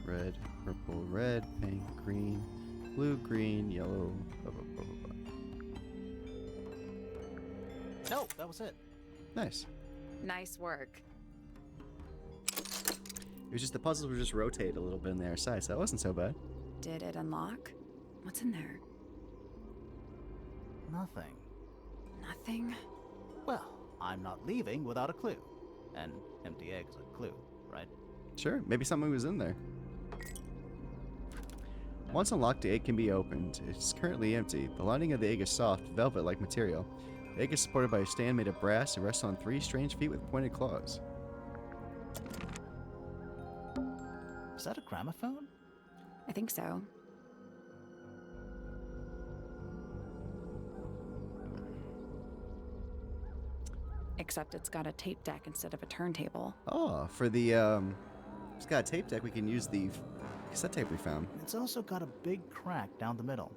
Red, purple, red, pink, green, blue, green, yellow, blah, blah, blah, blah, blah. No, that was it. Nice. Nice work. It was just the puzzles were just rotated a little bit on their side, so that wasn't so bad. Did it unlock? What's in there? Nothing. Nothing? Well, I'm not leaving without a clue. An empty egg's a clue, right? Sure, maybe something was in there. Once unlocked, the egg can be opened. It's currently empty. The lining of the egg is soft, velvet-like material. The egg is supported by a stand made of brass and rests on 3 strange feet with pointed claws. Is that a gramophone? I think so. Except it's got a tape deck instead of a turntable. Oh, for the, it's got a tape deck, we can use the cassette tape we found. It's also got a big crack down the middle.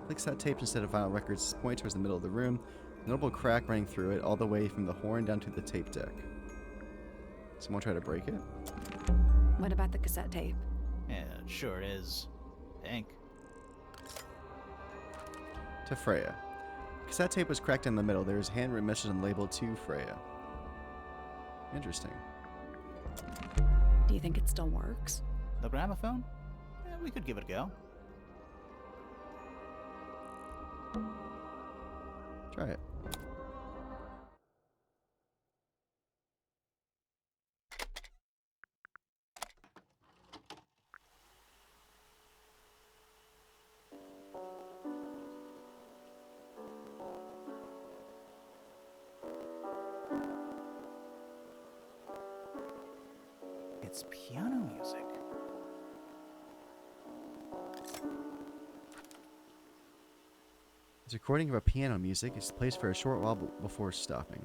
The cassette tape instead of vinyl records point towards the middle of the room. A notable crack running through it all the way from the horn down to the tape deck. Someone try to break it? What about the cassette tape? Yeah, it sure is. Pink. To Freya. Cassette tape was cracked in the middle. There is a handwritten message and labeled to Freya. Interesting. Do you think it still works? The gramophone? Yeah, we could give it a go. Try it. It's piano music. It's a recording of a piano music. It's placed for a short while before stopping.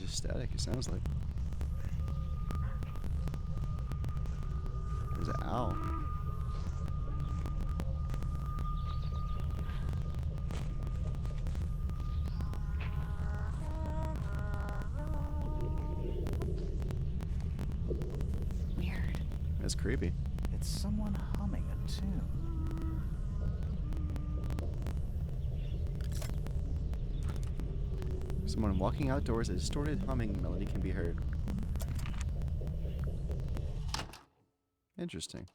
just static, it sounds like. There's an owl. Weird. That's creepy. It's someone humming a tune. Someone walking outdoors, a distorted humming melody can be heard. Interesting.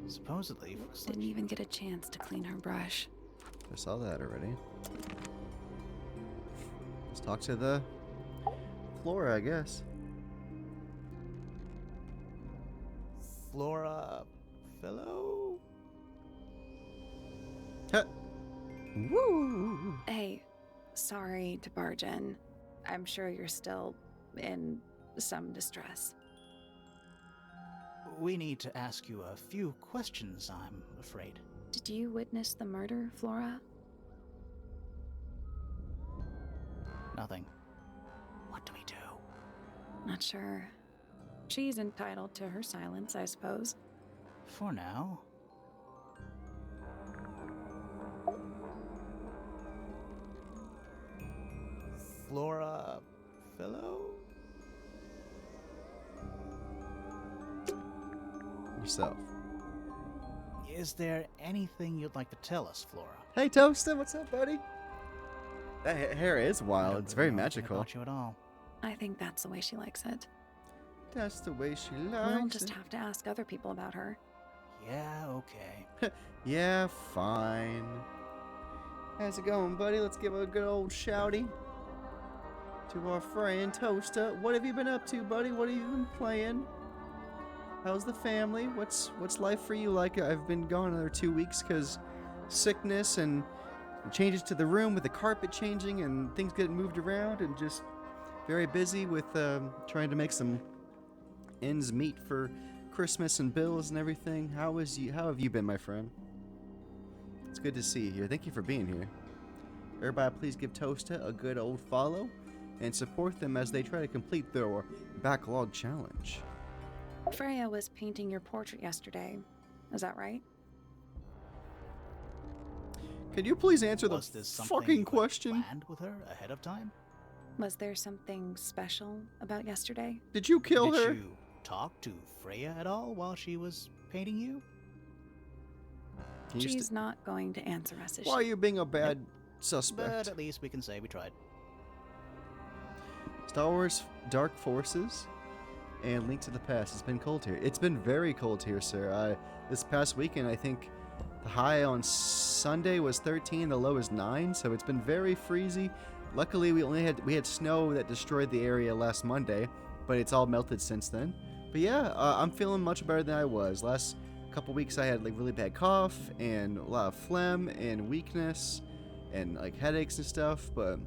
Supposedly, looks like Didn't even get a chance to clean her brush. I saw that already. Let's talk to the Flora, I guess. Flora Fellow? Huh. Woo! Hey, sorry to barge in. I'm sure you're still in some distress. We need to ask you a few questions, I'm afraid. Did you witness the murder, Flora? Nothing. What do we do? Not sure. She's entitled to her silence, I suppose. For now. Flora Fellow? Yourself. Is there anything you'd like to tell us, Flora? Hey, Toastin, what's up, buddy? That hair is I wild. don't It's very really know anything magical. about you at all. I think that's the way she likes it. That's the way she likes We'll just it. have to ask other people about her. Yeah, okay. Yeah, fine. How's it going, buddy? Let's give a good old shouty to our friend Toaster. What have you been up to, buddy? What have you been playing? How's the family? What's life for you like? I've been gone another 2 weeks because sickness and changes to the room with the carpet changing and things getting moved around and just very busy with trying to make some ends meet for Christmas and bills and everything. How have you been, my friend? It's good to see you here. Thank you for being here. Everybody, please give Toasta a good old follow and support them as they try to complete their backlog challenge. Freya was painting your portrait yesterday. Is that right? Can you please answer the Was this something fucking you had question? planned with her ahead of time? Was there something special about yesterday? Did you kill Did her? you talk to Freya at all while she was painting you? Can you She's not going to answer us, is Why are she? you being a bad But suspect? at least we can say we tried. Star Wars Dark Forces and Link to the Past. It's been cold here. It's been very cold here, sir. This past weekend, I think the high on Sunday was 13, the low is 9, so it's been very freezy. Luckily, we had snow that destroyed the area last Monday, but it's all melted since then. But yeah, I'm feeling much better than I was. Last couple weeks, I had like really bad cough and a lot of phlegm and weakness and like headaches and stuff, but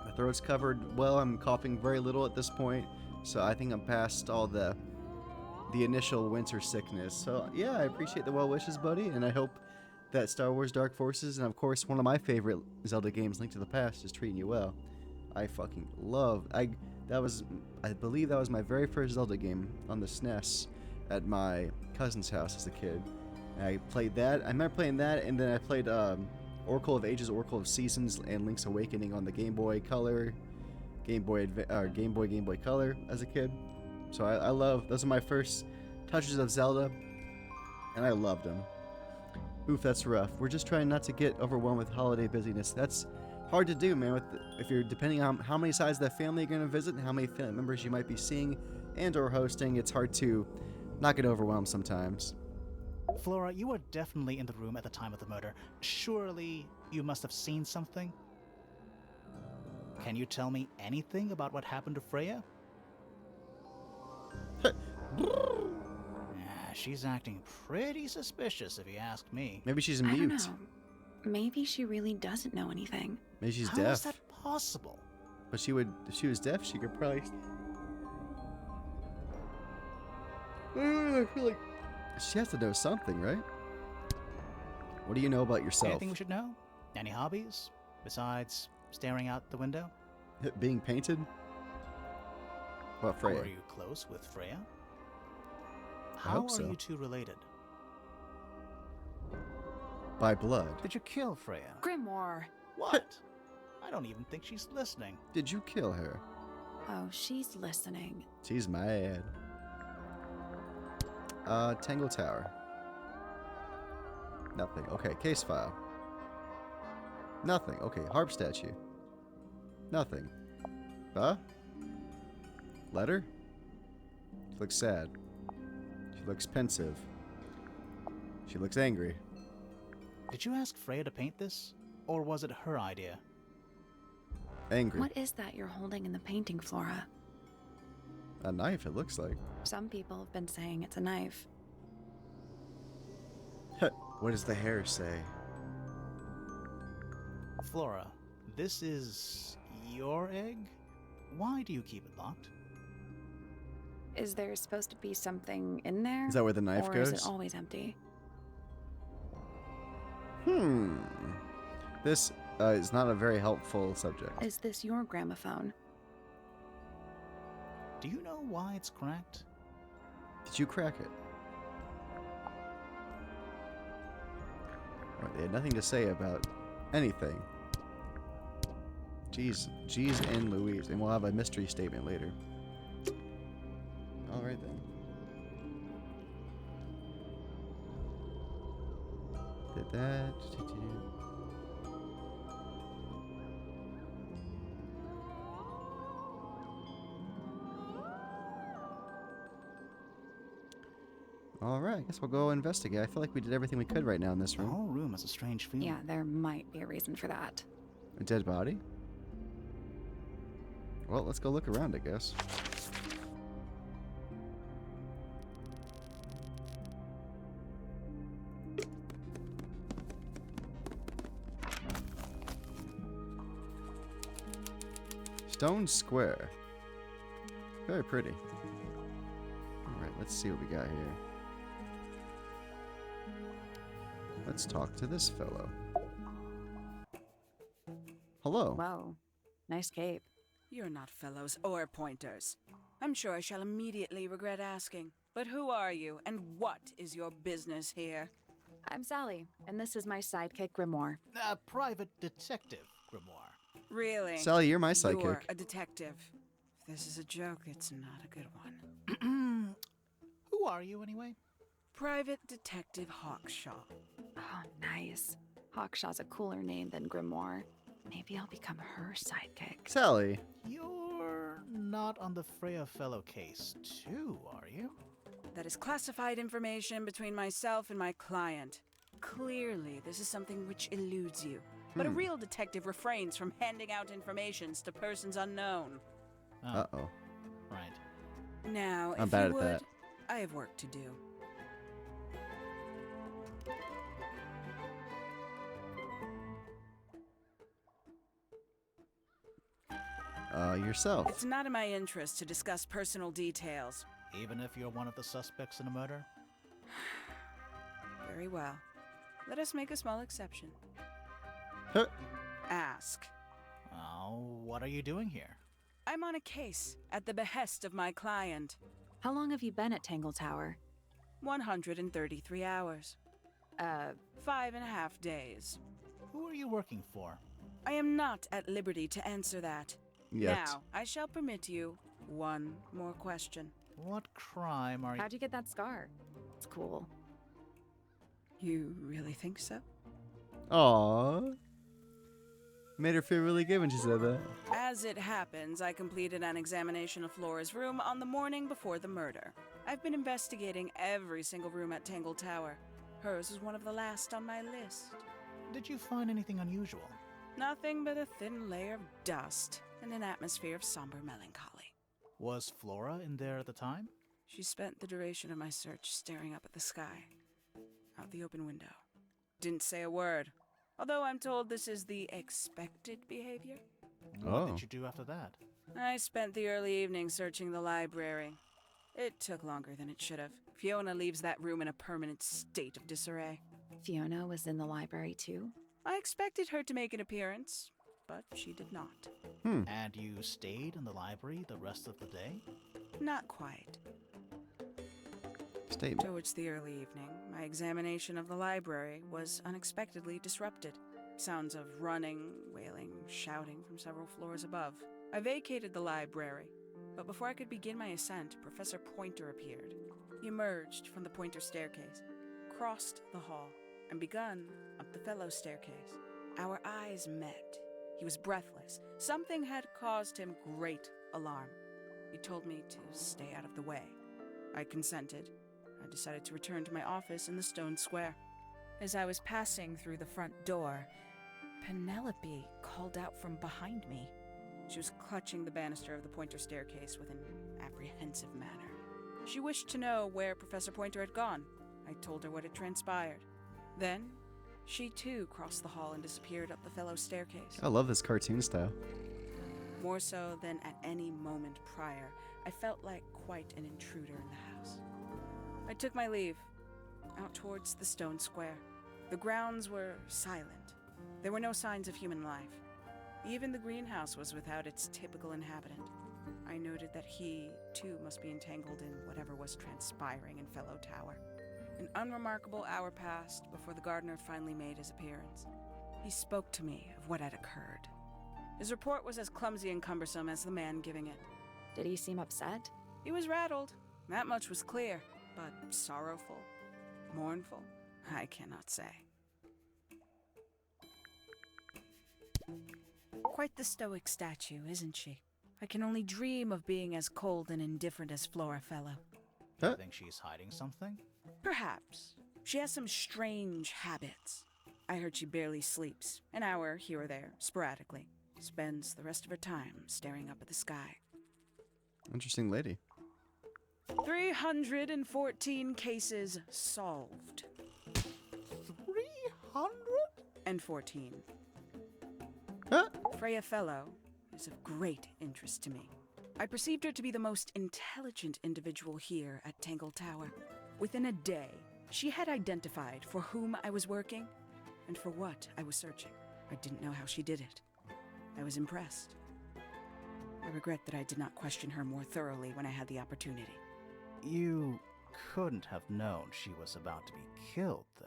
my throat's covered well. I'm coughing very little at this point, so I think I'm past all the initial winter sickness. So yeah, I appreciate the well wishes, buddy, and I hope that Star Wars Dark Forces and of course one of my favorite Zelda games, Link to the Past, is treating you well. I fucking love. I believe that was my very first Zelda game on the SNES at my cousin's house as a kid. And I played that. I remember playing that, and then I played Oracle of Ages, Oracle of Seasons, and Link's Awakening on the Game Boy Color, Game Boy Color as a kid. So I love, those are my first touches of Zelda, and I loved them. Oof, that's rough. We're just trying not to get overwhelmed with holiday busyness. That's hard to do, man. If you're depending on how many sides of the family you're going to visit and how many family members you might be seeing and or hosting, it's hard to not get overwhelmed sometimes. Flora, you were definitely in the room at the time of the murder. Surely you must have seen something? Can you tell me anything about what happened to Freya? She's acting pretty suspicious if you ask me. Maybe she's I don't mute. know. Maybe she really doesn't know anything. Maybe she's How deaf. is that possible? But if she was deaf, she could probably. I feel like she has to know something, right? What do you know about yourself? Anything we should know? Any hobbies besides staring out the window? Being painted? What, Freya? Are you close with Freya? I How hope are so. you two related? By blood. Did you kill Freya? Grimoire. What? I don't even think she's listening. Did you kill her? Oh, she's listening. She's mad. Tangle Tower. Nothing. Okay, case file. Nothing. Okay, harp statue. Nothing. Huh? Letter? She looks sad. She looks pensive. She looks angry. Did you ask Freya to paint this? Or was it her idea? Angry. What is that you're holding in the painting, Flora? A knife, it looks like. Some people have been saying it's a knife. What does the hair say? Flora, this is your egg? Why do you keep it locked? Is there supposed to be something in there? Is that where the knife or goes? Is it always empty? This is not a very helpful subject. Is this your gramophone? Do you know why it's cracked? Did you crack it? Right, they had nothing to say about anything. Jeez and Louise. And we'll have a mystery statement later. Alright then. Did that. Alright, I guess we'll go investigate. I feel like we did everything we could right now in this The room. whole room has a strange feeling. Yeah, there might be a reason for that. A dead body? Well, let's go look around, I guess. Stone Square. Very pretty. Alright, let's see what we got here. Let's talk to this fellow. Hello. Whoa, nice cape. You're not fellows or pointers. I'm sure I shall immediately regret asking. But who are you, and what is your business here? I'm Sally, and this is my sidekick Grimoire. A private detective, Grimoire. Really? Sally, you're my sidekick. You're a detective. If this is a joke, it's not a good one. Who are you, anyway? Private Detective Hawkshaw. Oh, nice. Hawkshaw's a cooler name than Grimoire. Maybe I'll become her sidekick. Sally. You're not on the Freya fellow case, too, are you? That is classified information between myself and my client. Clearly, this is something which eludes you. But a real detective refrains from handing out informations to persons unknown. Oh, Uh-oh. right. Now, I'm if bad you at would, that. I have work to do. Yourself. It's not in my interest to discuss personal details. Even if you're one of the suspects in a murder? Very well. Let us make a small exception. Huh. Ask. Oh, what are you doing here? I'm on a case at the behest of my client. How long have you been at Tangle Tower? 133 hours. 5.5 days. Who are you working for? I am not at liberty to answer that. Yet. Now, I shall permit you one more question. What crime are you... How'd you get that scar? It's cool. You really think so? Aww. Made her feel really good when she said that. As it happens, I completed an examination of Flora's room on the morning before the murder. I've been investigating every single room at Tangle Tower. Hers was one of the last on my list. Did you find anything unusual? Nothing but a thin layer of dust and an atmosphere of somber melancholy. Was Flora in there at the time? She spent the duration of my search staring up at the sky, out the open window. Didn't say a word, although I'm told this is the expected behavior. What Oh. did you do after that? I spent the early evening searching the library. It took longer than it should have. Fiona leaves that room in a permanent state of disarray. Fiona was in the library too? I expected her to make an appearance, but she did not. And you stayed in the library the rest of the day? Not quite. Statement. Towards the early evening, my examination of the library was unexpectedly disrupted. Sounds of running, wailing, shouting from several floors above. I vacated the library, but before I could begin my ascent, Professor Pointer appeared. He emerged from the Pointer staircase, crossed the hall, and begun up the fellow staircase. Our eyes met. He was breathless. Something had caused him great alarm. He told me to stay out of the way. I consented. I decided to return to my office in the stone square. As I was passing through the front door, Penelope called out from behind me. She was clutching the banister of the Pointer staircase with an apprehensive manner. She wished to know where Professor Pointer had gone. I told her what had transpired. Then, she too crossed the hall and disappeared up the fellow staircase. I love this cartoon style. More so than at any moment prior, I felt like quite an intruder in the house. I took my leave, out towards the stone square. The grounds were silent. There were no signs of human life. Even the greenhouse was without its typical inhabitant. I noted that he, too, must be entangled in whatever was transpiring in Fellow Tower. An unremarkable hour passed before the gardener finally made his appearance. He spoke to me of what had occurred. His report was as clumsy and cumbersome as the man giving it. Did he seem upset? He was rattled, that much was clear, but sorrowful, mournful, I cannot say. Quite the stoic statue, isn't she? I can only dream of being as cold and indifferent as Flora Fellow. Do Huh? you think she's hiding something? Perhaps. She has some strange habits. I heard she barely sleeps, an hour here or there, sporadically. Spends the rest of her time staring up at the sky. Interesting lady. 314 cases solved. 314. Huh? Freya Fellow is of great interest to me. I perceived her to be the most intelligent individual here at Tangle Tower. Within a day, she had identified for whom I was working and for what I was searching. I didn't know how she did it. I was impressed. I regret that I did not question her more thoroughly when I had the opportunity. You couldn't have known she was about to be killed, though.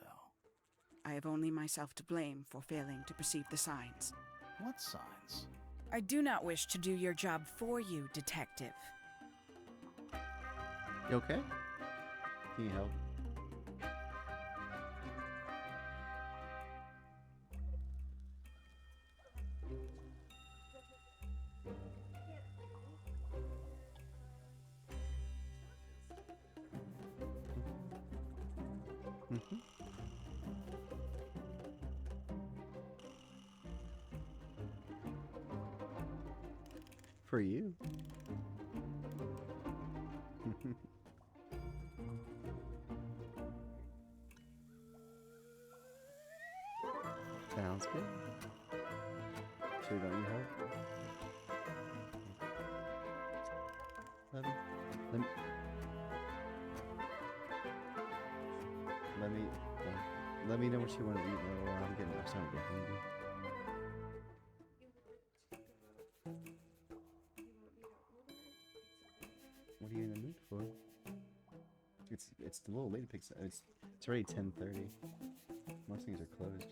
I have only myself to blame for failing to perceive the signs. What signs? I do not wish to do your job for you, Detective. You okay? Can you help? Mm-hmm. For you. Sounds good. Sure don't need help? Let me, let me know what you want to eat though. I'm starting to get hungry. What are you in the mood for? It's the little lady picks. It's already 10:30. Most things are closed.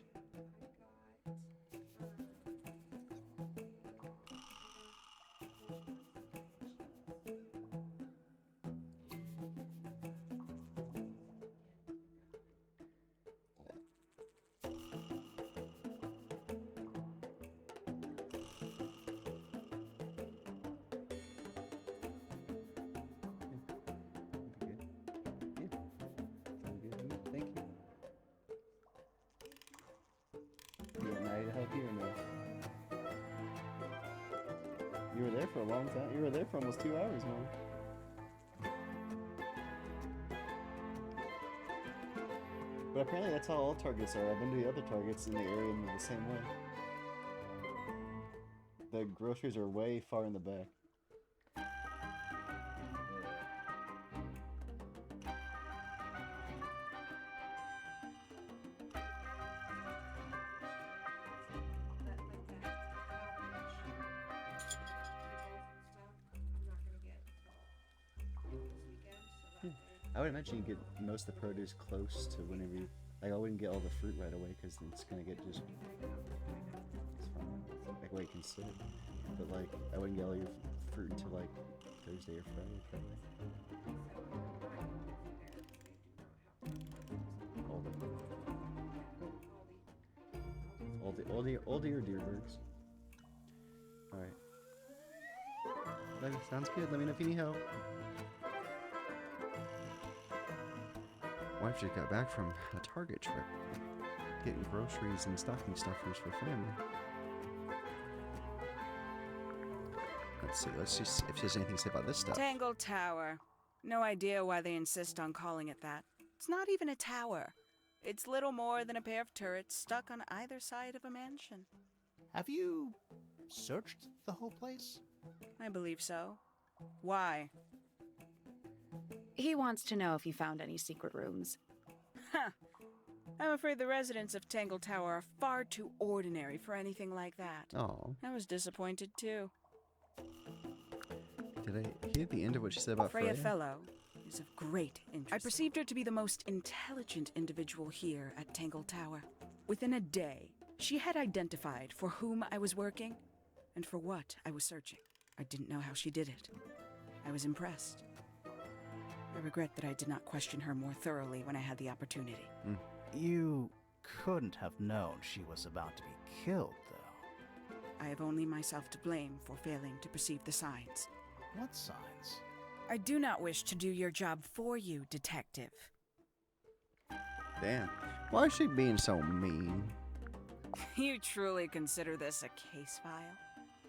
You were there for a long time. You were there for almost 2 hours, man. But apparently that's how all Targets are. I've been to the other Targets in the area in the same way. The groceries are way far in the back. I would imagine you get most of the produce close to whenever you... Like, I wouldn't get all the fruit right away, because it's gonna get just... It's fine. Like, wait, you can sit. But, like, I wouldn't get all your fruit until, like, Thursday or Friday, probably. Aldi or Deerbergs. Alright. That sounds good. Let me know if you need help. Wife just got back from a Target trip. Getting groceries and stocking stuffers for family. Let's see. Let's just if there's anything to say about this stuff. Tangle Tower. No idea why they insist on calling it that. It's not even a tower. It's little more than a pair of turrets stuck on either side of a mansion. Have you searched the whole place? I believe so. Why? He wants to know if you found any secret rooms. Huh. I'm afraid the residents of Tangle Tower are far too ordinary for anything like that. Oh, I was disappointed too. did I hear the end of what she said about Freya Freya? Fellow is of great interest. I perceived her to be the most intelligent individual here at Tangle Tower. Within a day, she had identified for whom I was working and for what I was searching. I didn't know how she did it. I was impressed. I regret that I did not question her more thoroughly when I had the opportunity. You couldn't have known she was about to be killed, though. I have only myself to blame for failing to perceive the signs. What signs? I do not wish to do your job for you, detective. Damn. Why is she being so mean? You truly consider this a case file?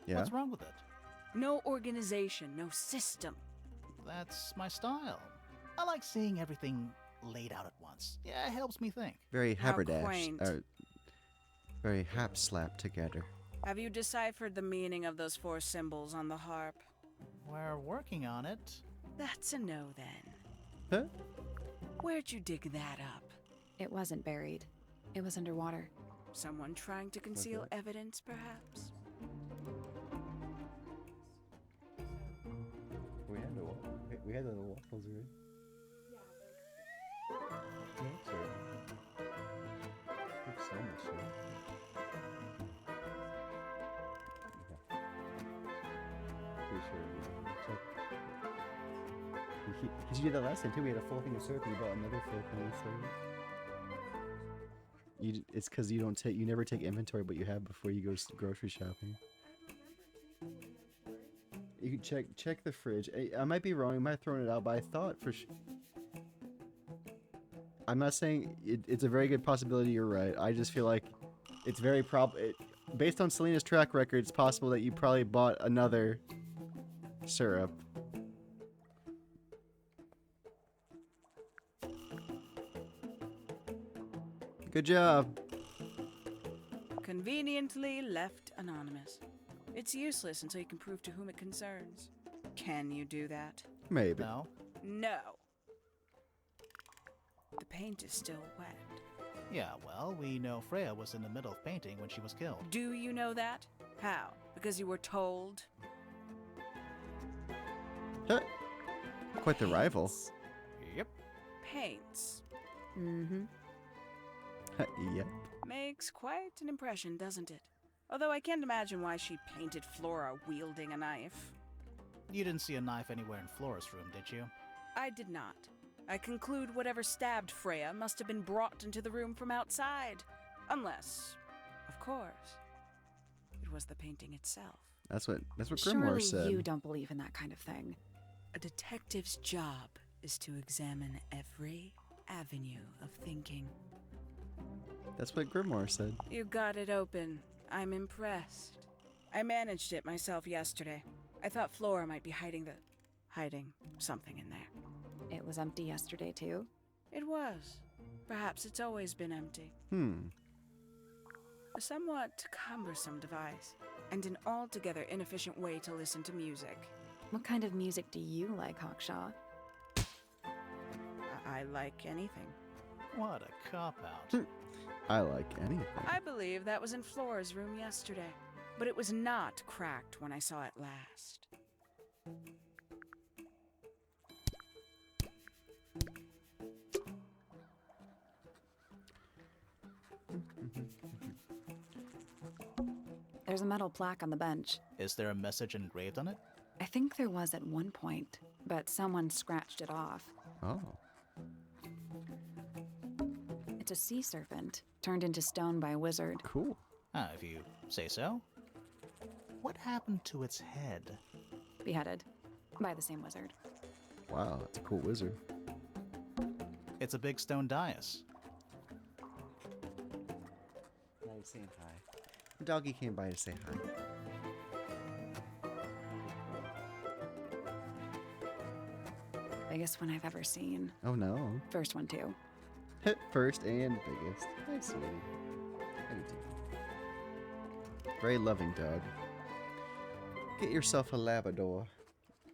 Yeah. What's wrong with it? No organization, no system. That's my style. I like seeing everything laid out at once. Yeah, it helps me think. Very How haberdash. quaint. Very hap slapped together. Have you deciphered the meaning of those 4 symbols on the harp? We're working on it. That's a no then. Huh? Where'd you dig that up? It wasn't buried. It was underwater. Someone trying to conceal that? evidence, perhaps? We had the waffles already. Yeah, that's right. There's so much shit. Okay. Pretty sure we check. Because you did that last time too. We had a full thing of syrup. And you bought another full thing of syrup. It's because you don't take. You never take inventory, but you have before you go grocery shopping. You can check the fridge. I might be wrong. I might have thrown it out, but I thought for sure. I'm not saying it's a very good possibility you're right. I just feel like it's very based on Selena's track record, it's possible that you probably bought another syrup. Good job. Conveniently left anonymous. It's useless until you can prove to whom it concerns. Can you do that? Maybe. No? No. The paint is still wet. Yeah, well, we know Freya was in the middle of painting when she was killed. Do you know that? How? Because you were told? Huh. Quite the rival. Yep. Paints. Mm-hmm. Yep. Makes quite an impression, doesn't it? Although I can't imagine why she painted Flora wielding a knife. You didn't see a knife anywhere in Flora's room, did you? I did not. I conclude whatever stabbed Freya must have been brought into the room from outside. Unless, of course, it was the painting itself. That's what Grimoire Surely said. you don't believe in that kind of thing. A detective's job is to examine every avenue of thinking. That's what Grimoire said. You got it open. I'm impressed. I managed it myself yesterday. I thought Flora might be hiding something in there. It was empty yesterday, too. It was. Perhaps it's always been empty. A somewhat cumbersome device, and an altogether inefficient way to listen to music. What kind of music do you like, Hawkshaw? I like anything. What a cop-out. I like anything. I believe that was in Flora's room yesterday, but it was not cracked when I saw it last. There's a metal plaque on the bench. Is there a message engraved on it? I think there was at one point, but someone scratched it off. Oh. It's a sea serpent, turned into stone by a wizard. Cool. Ah, if you say so. What happened to its head? Beheaded. By the same wizard. Wow, that's a cool wizard. It's a big stone dais. Now you're saying hi. The doggy came by to say hi. Biggest one I've ever seen. Oh no. First one, too. First and biggest. Hi, sweetie. How you doing? Very loving dog. Get yourself a Labrador.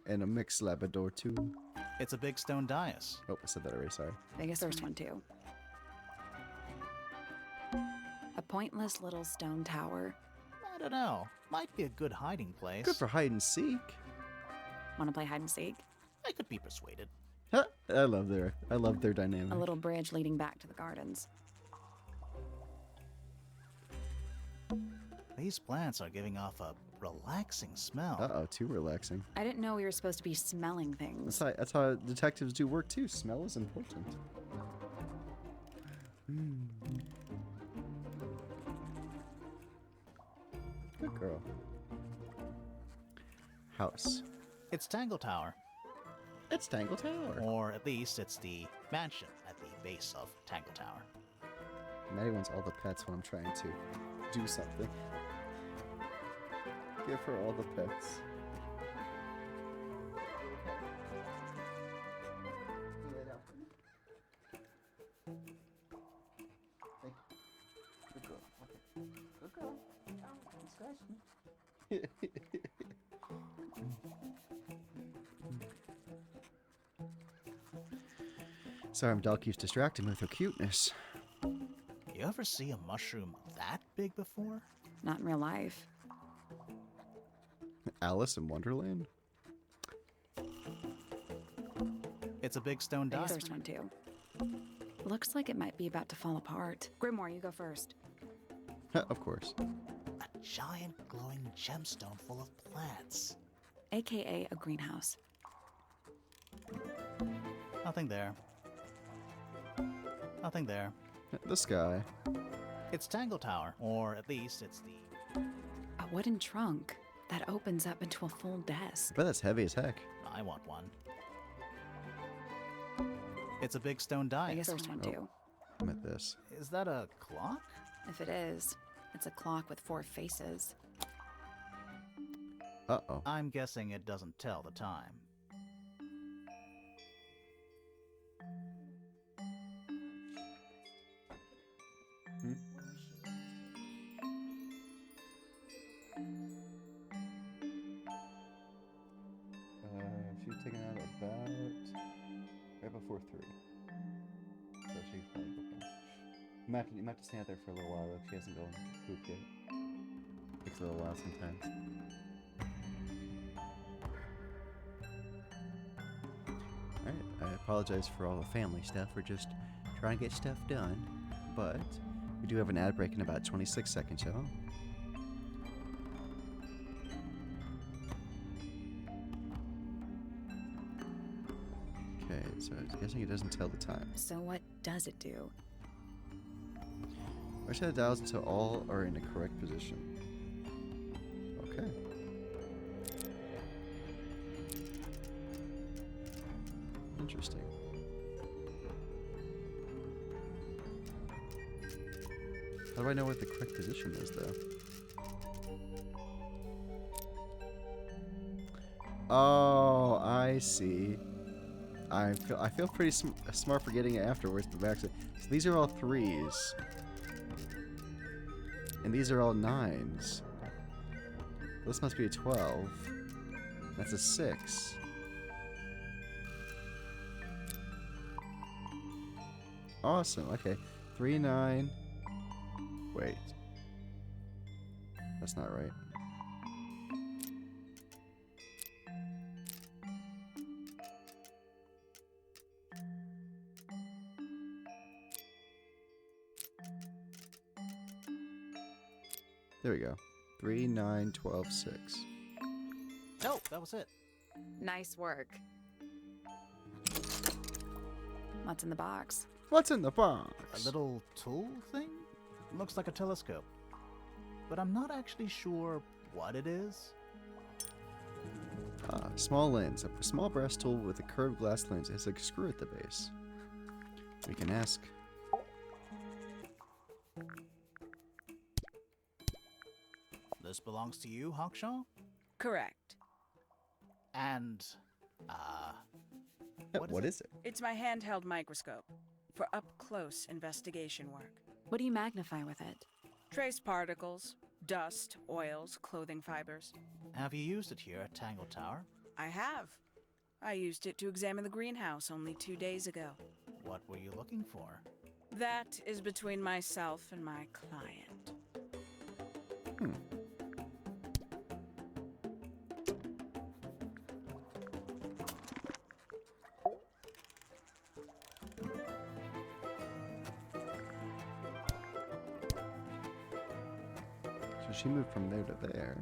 And a mixed Labrador, too. It's a big stone dais. Oh, I said that already, sorry. Biggest first one, too. A pointless little stone tower. I don't know. Might be a good hiding place. Good for hide and seek. Want to play hide and seek? I could be persuaded. Huh, I love their dynamic. A little bridge leading back to the gardens. These plants are giving off a relaxing smell. Uh-oh, too relaxing. I didn't know we were supposed to be smelling things. That's how detectives do work, too. Smell is important. Good girl. House. It's Tangle Tower. It's Tangle Tower. Or at least it's the mansion at the base of Tangle Tower. Maddie wants all the pets when I'm trying to do something. Give her all the pets. Good girl. Okay. Good girl. Sorry, dog keeps distracting me with her cuteness. You ever see a mushroom that big before? Not in real life. Alice in Wonderland? It's a big stone Biggest dais. first one, too. Looks like it might be about to fall apart. Grimoire, you go first. Of course. A giant glowing gemstone full of plants. AKA a greenhouse. Nothing there. Nothing there. The sky. It's Tangle Tower. Or at least it's the... A wooden trunk that opens up into a full desk. I bet that's heavy as heck. I want one. It's a big stone dais. Biggest first one, too. I'm at this. Is that a clock? If it is, it's a clock with 4 faces. Uh-oh. I'm guessing it doesn't tell the time. She was taken out about right before 3. So she's probably cooking. You might have to stand out there for a little while though. She hasn't gone poop yet. Takes a little while sometimes. Alright, I apologize for all the family stuff. We're just trying to get stuff done. But we do have an ad break in about 26 seconds, y'all. Okay, so I'm guessing it doesn't tell the time. So what does it do? Push the dials until all are in the correct position. Okay. Interesting. How do I know what the correct position is, though? Oh, I see. I feel pretty smart for getting it afterwards, but actually, so these are all 3s. And these are all 9s. This must be a 12. That's a 6. Awesome. Okay. 3, 9. Wait. That's not right. There we go. 3, 9, 12, 6. Oh, that was it. Nice work. What's in the box? What's in the box? A little tool thing? Looks like a telescope. But I'm not actually sure what it is. Small lens. A small brass tool with a curved glass lens. It has a screw at the base. We can ask. This belongs to you, Hawkshaw? Correct. And, What is it? It's my handheld microscope for up-close investigation work. What do you magnify with it? Trace particles, dust, oils, clothing fibers. Have you used it here at Tangle Tower? I have. I used it to examine the greenhouse only 2 days ago. What were you looking for? That is between myself and my client. So she moved from there to there.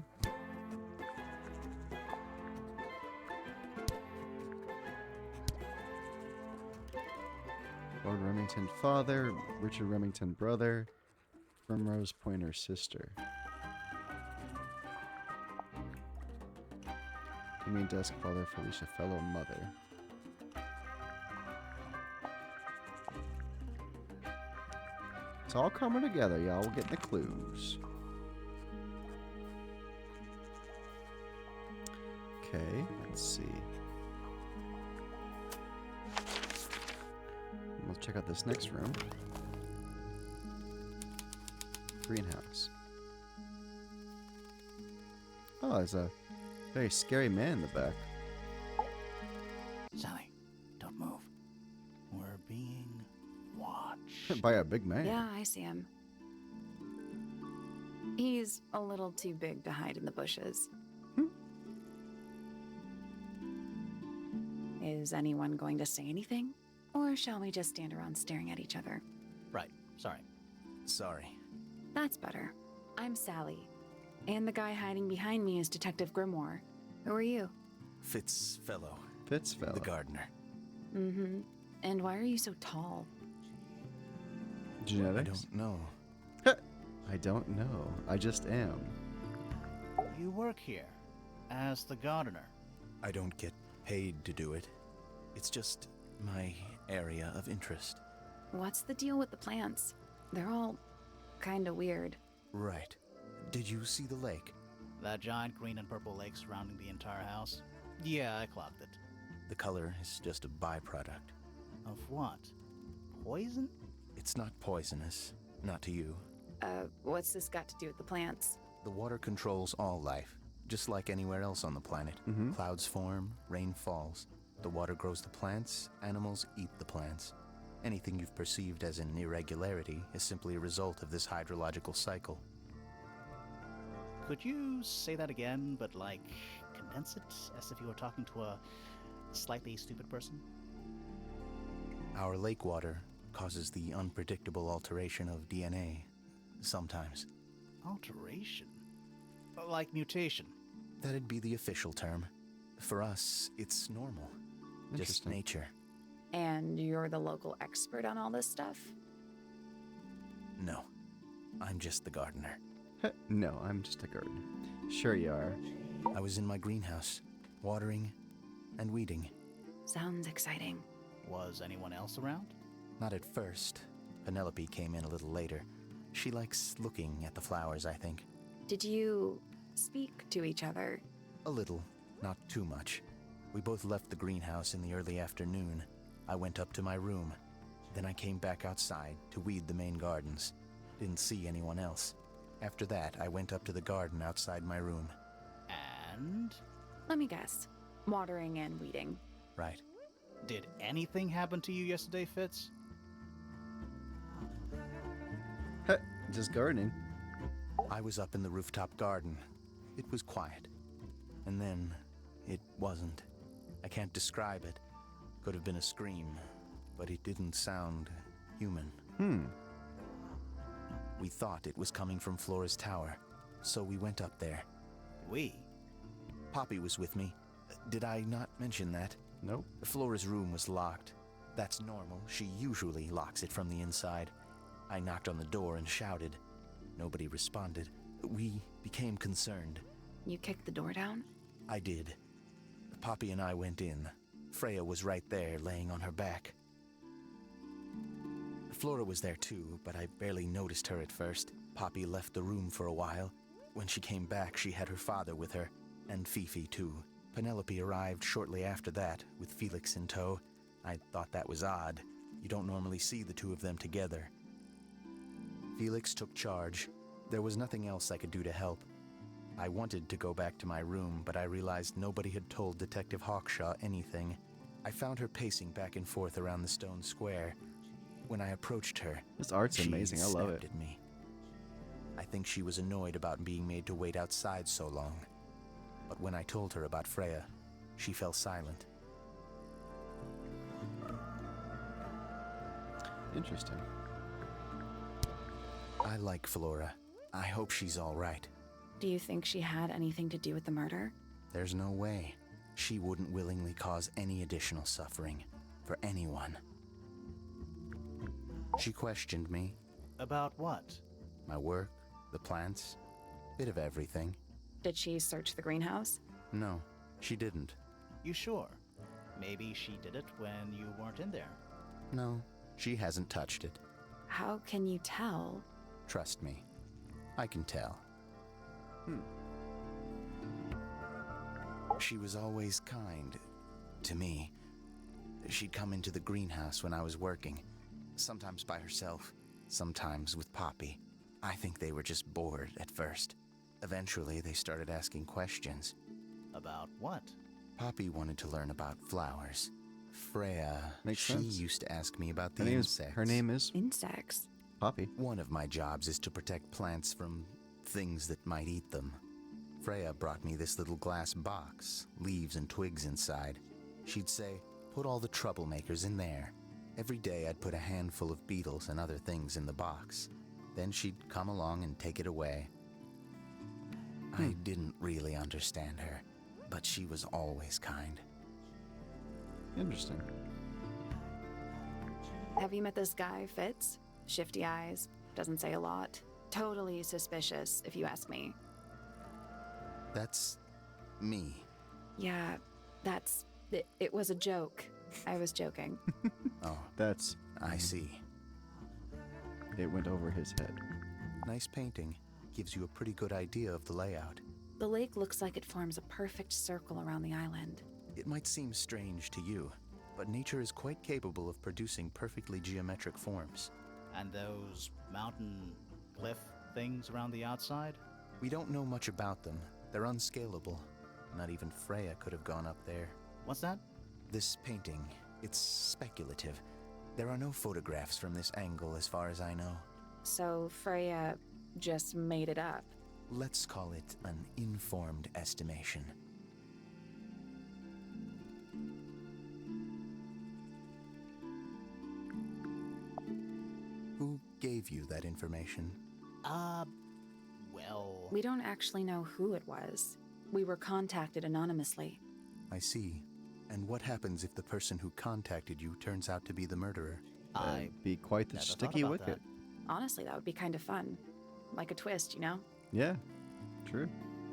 Lord Remington father, Richard Remington brother, Primrose Pointer sister. You mean desk father, Felicia fellow mother. It's all coming together, y'all. We're getting the clues. Okay, let's see. Let's check out this next room. Greenhouse. Oh, there's a very scary man in the back. Sally, don't move. We're being watched. By a big man. Yeah, I see him. He's a little too big to hide in the bushes. Is anyone going to say anything? Or shall we just stand around staring at each other? Right, sorry. Sorry. That's better. I'm Sally. And the guy hiding behind me is Detective Grimoire. Who are you? Fitzfellow, Fitzfellow. the gardener. Mm-hmm. And why are you so tall? Genetics? I don't know. I don't know. I just am. You work here as the gardener. I don't get paid to do it. It's just my area of interest. What's the deal with the plants? They're all kinda weird. Right. Did you see the lake? That giant green and purple lake surrounding the entire house? Yeah, I clocked it. The color is just a byproduct. Of what? Poison? It's not poisonous. Not to you. What's this got to do with the plants? The water controls all life, just like anywhere else on the planet. Clouds form, rain falls. The water grows the plants, animals eat the plants. Anything you've perceived as an irregularity is simply a result of this hydrological cycle. Could you say that again, but like condense it as if you were talking to a slightly stupid person? Our lake water causes the unpredictable alteration of DNA, sometimes. Alteration? Like mutation? That'd be the official term. For us, it's normal. Just Interesting. nature. And you're the local expert on all this stuff? No, I'm just the gardener. No, I'm just a gardener. Sure you are. I was in my greenhouse, watering and weeding. Sounds exciting. Was anyone else around? Not at first. Penelope came in a little later. She likes looking at the flowers, I think. Did you speak to each other? A little, not too much. We both left the greenhouse in the early afternoon. I went up to my room. Then I came back outside to weed the main gardens. Didn't see anyone else. After that, I went up to the garden outside my room. And? Let me guess. Watering and weeding. Right. Did anything happen to you yesterday, Fitz? Just gardening. I was up in the rooftop garden. It was quiet. And then, it wasn't. I can't describe it. Could have been a scream, but it didn't sound human. We thought it was coming from Flora's tower. so we went up there. We? Poppy was with me. Did I not mention that? Nope. Flora's room was locked. That's normal. She usually locks it from the inside. I knocked on the door and shouted. Nobody responded. We became concerned. You kicked the door down? I did. Poppy and I went in. Freya was right there, laying on her back. Flora was there too, but I barely noticed her at first. Poppy left the room for a while. When she came back, she had her father with her, and Fifi too. Penelope arrived shortly after that, with Felix in tow. I thought that was odd. You don't normally see the two of them together. Felix took charge. There was nothing else I could do to help. I wanted to go back to my room, but I realized nobody had told Detective Hawkshaw anything. I found her pacing back and forth around the stone square. When I approached her, This art's she amazing. I love snapped it. at me. I think she was annoyed about being made to wait outside so long. But when I told her about Freya, she fell silent. Interesting. I like Flora. I hope she's all right. Do you think she had anything to do with the murder? There's no way. She wouldn't willingly cause any additional suffering for anyone. She questioned me, About what? my work, the plants, bit of everything. Did she search the greenhouse? No, she didn't. You sure? Maybe she did it when you weren't in there. No, she hasn't touched it. How can you tell? Trust me, I can tell. She was always kind to me. She'd come into the greenhouse when I was working, sometimes by herself, sometimes with Poppy. I think they were just bored at first. Eventually, they started asking questions. About what? Poppy wanted to learn about flowers. Freya, Makes she sense. used to ask me about the Her insects. name is Insects. Poppy. One of my jobs is to protect plants from things that might eat them. Freya brought me this little glass box, leaves and twigs inside. She'd say, put all the troublemakers in there. Every day I'd put a handful of beetles and other things in the box. Then she'd come along and take it away. I didn't really understand her, but she was always kind. Interesting. Have you met this guy, Fitz? Shifty eyes, doesn't say a lot. Totally suspicious, if you ask me. That's me. Yeah, it was a joke. I was joking. Oh, That's. I see. It went over his head. Nice painting. Gives you a pretty good idea of the layout. The lake looks like it forms a perfect circle around the island. It might seem strange to you, but nature is quite capable of producing perfectly geometric forms. And those mountain cliff things around the outside? We don't know much about them. They're unscalable. Not even Freya could have gone up there. What's that? This painting, it's speculative. There are no photographs from this angle as far as I know. So Freya just made it up. Let's call it an informed estimation. Who gave you that information? Well... We don't actually know who it was. We were contacted anonymously. I see. And what happens if the person who contacted you turns out to be the murderer? That'd be quite the never thought sticky about wicket. Honestly, that would be kind of fun. Like a twist, you know? Yeah, true.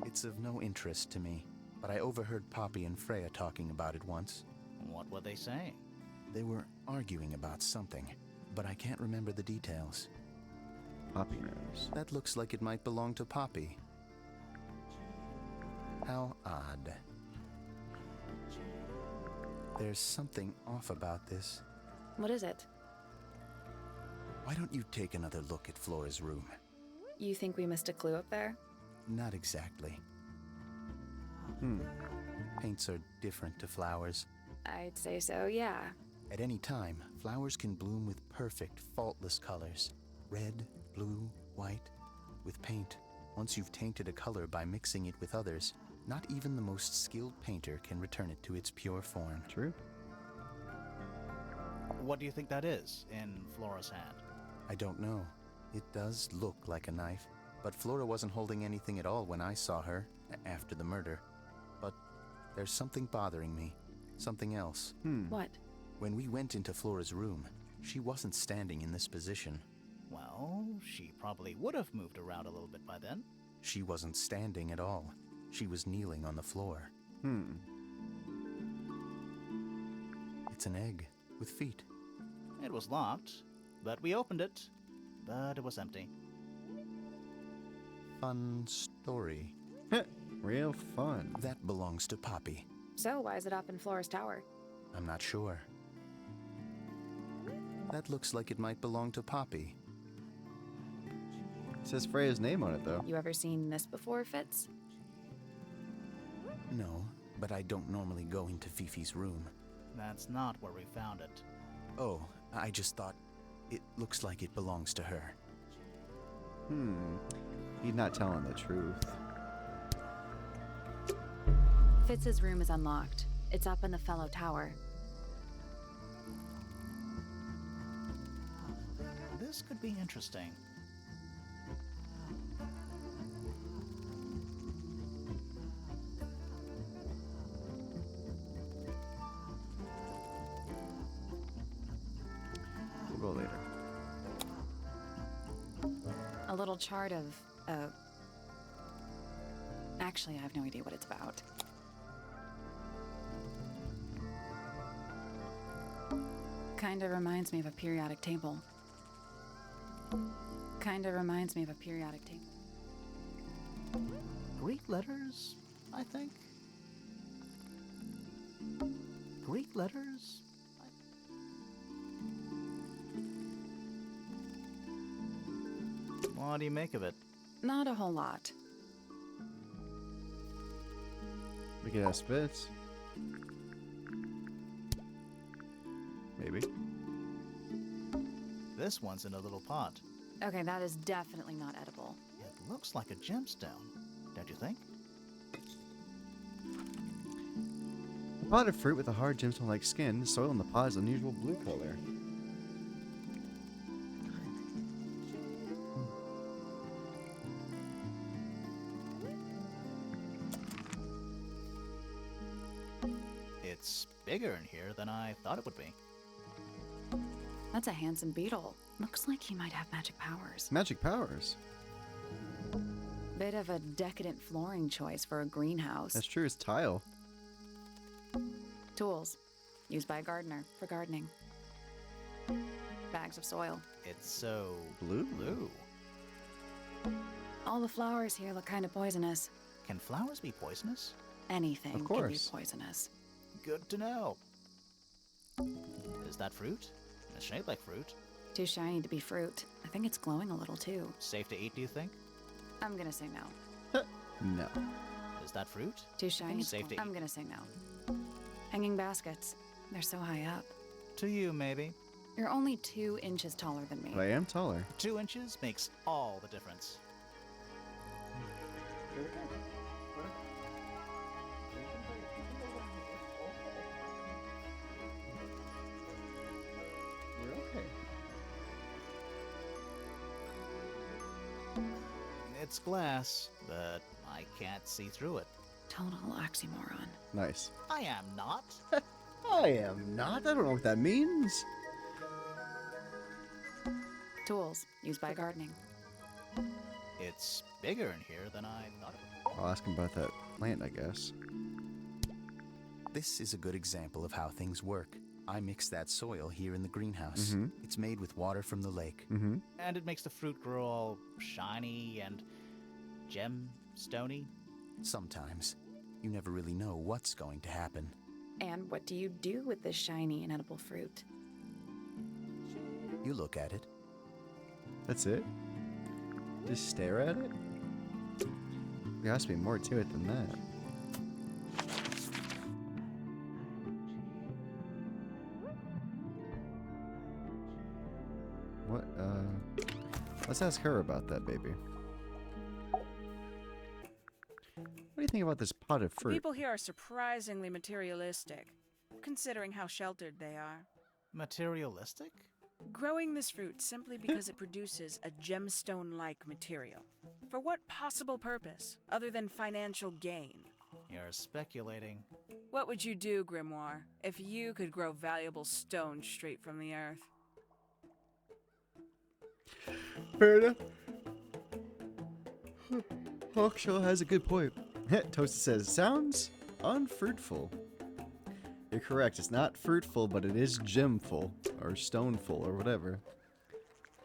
It's of no interest to me, but I overheard Poppy and Freya talking about it once. What were they saying? They were arguing about something, but I can't remember the details. Poppy knows. That looks like it might belong to Poppy. How odd. There's something off about this. What is it? Why don't you take another look at Flora's room? You think we missed a clue up there? Not exactly. Paints are different to flowers. I'd say so, yeah. At any time, flowers can bloom with perfect, faultless colors. Red, blue, white. With paint, once you've tainted a color by mixing it with others, not even the most skilled painter can return it to its pure form. True. What do you think that is in Flora's hand? I don't know. It does look like a knife. But Flora wasn't holding anything at all when I saw her after the murder. But there's something bothering me. Something else. What? When we went into Flora's room, she wasn't standing in this position. Well, she probably would have moved around a little bit by then. She wasn't standing at all. She was kneeling on the floor. It's an egg with feet. It was locked, but we opened it, but it was empty. Fun story. Real fun. That belongs to Poppy. So, why is it up in Flora's tower? I'm not sure. That looks like it might belong to Poppy. It says Freya's name on it, though. You ever seen this before, Fitz? No, but I don't normally go into Fifi's room. That's not where we found it. Oh, I just thought it looks like it belongs to her. He's not telling the truth. Fitz's room is unlocked. It's up in the fellow tower. This could be interesting. We'll go later. A little chart of, Actually, I have no idea what it's about. Kinda reminds me of a periodic table. Kinda reminds me of a periodic table. Greek letters, I think. Greek letters? What do you make of it? Not a whole lot. We could ask Spitz. Maybe. This one's in a little pot. Okay, that is definitely not edible. It looks like a gemstone, don't you think? A pot of fruit with a hard gemstone-like skin. The soil in the pot is unusual blue color. It's bigger in here than I thought it would be. That's a handsome beetle. Looks like he might have magic powers. Magic powers. Bit of a decadent flooring choice for a greenhouse. That's true. It's tile. Tools. Used by a gardener for gardening. Bags of soil. It's so Blue? blue. All the flowers here look kind of poisonous. Can flowers be poisonous? Of Anything can be course. poisonous. Good to know. Is that fruit? It's shaped like fruit. Too shiny to be fruit. I think it's glowing a little too. Safe to eat, do you think? I'm gonna say no. No. Is that fruit? Too shiny. safe to eat. I'm gonna say no. Hanging baskets. They're so high up. To you, maybe. You're only 2 inches taller than me. But I am taller. 2 inches makes all the difference. You're okay. It's glass, but I can't see through it. Total oxymoron. Nice. I am not. I am not. I don't know what that means. Tools. Used by gardening. It's bigger in here than I thought it would I'll ask him about that plant, I guess. This is a good example of how things work. I mix that soil here in the greenhouse. Mhm. It's made with water from the lake. Mm-hmm. be. And it makes the fruit grow all shiny and gemstony. Sometimes, you never really know what's going to happen. And what do you do with this shiny, inedible fruit? You look at it. That's it? Just stare at it? There has to be more to it than that. What, let's ask her about that, baby. What do you think about this pot of fruit? People here are surprisingly materialistic, considering how sheltered they are. Materialistic? Growing this fruit simply because it produces a gemstone-like material. For what possible purpose, other than financial gain? You're speculating. What would you do, Grimoire, if you could grow valuable stone straight from the earth? Fair enough. Hawkshaw has a good point. Toasted says, sounds unfruitful. You're correct. It's not fruitful, but it is gemful. Or stoneful, or whatever.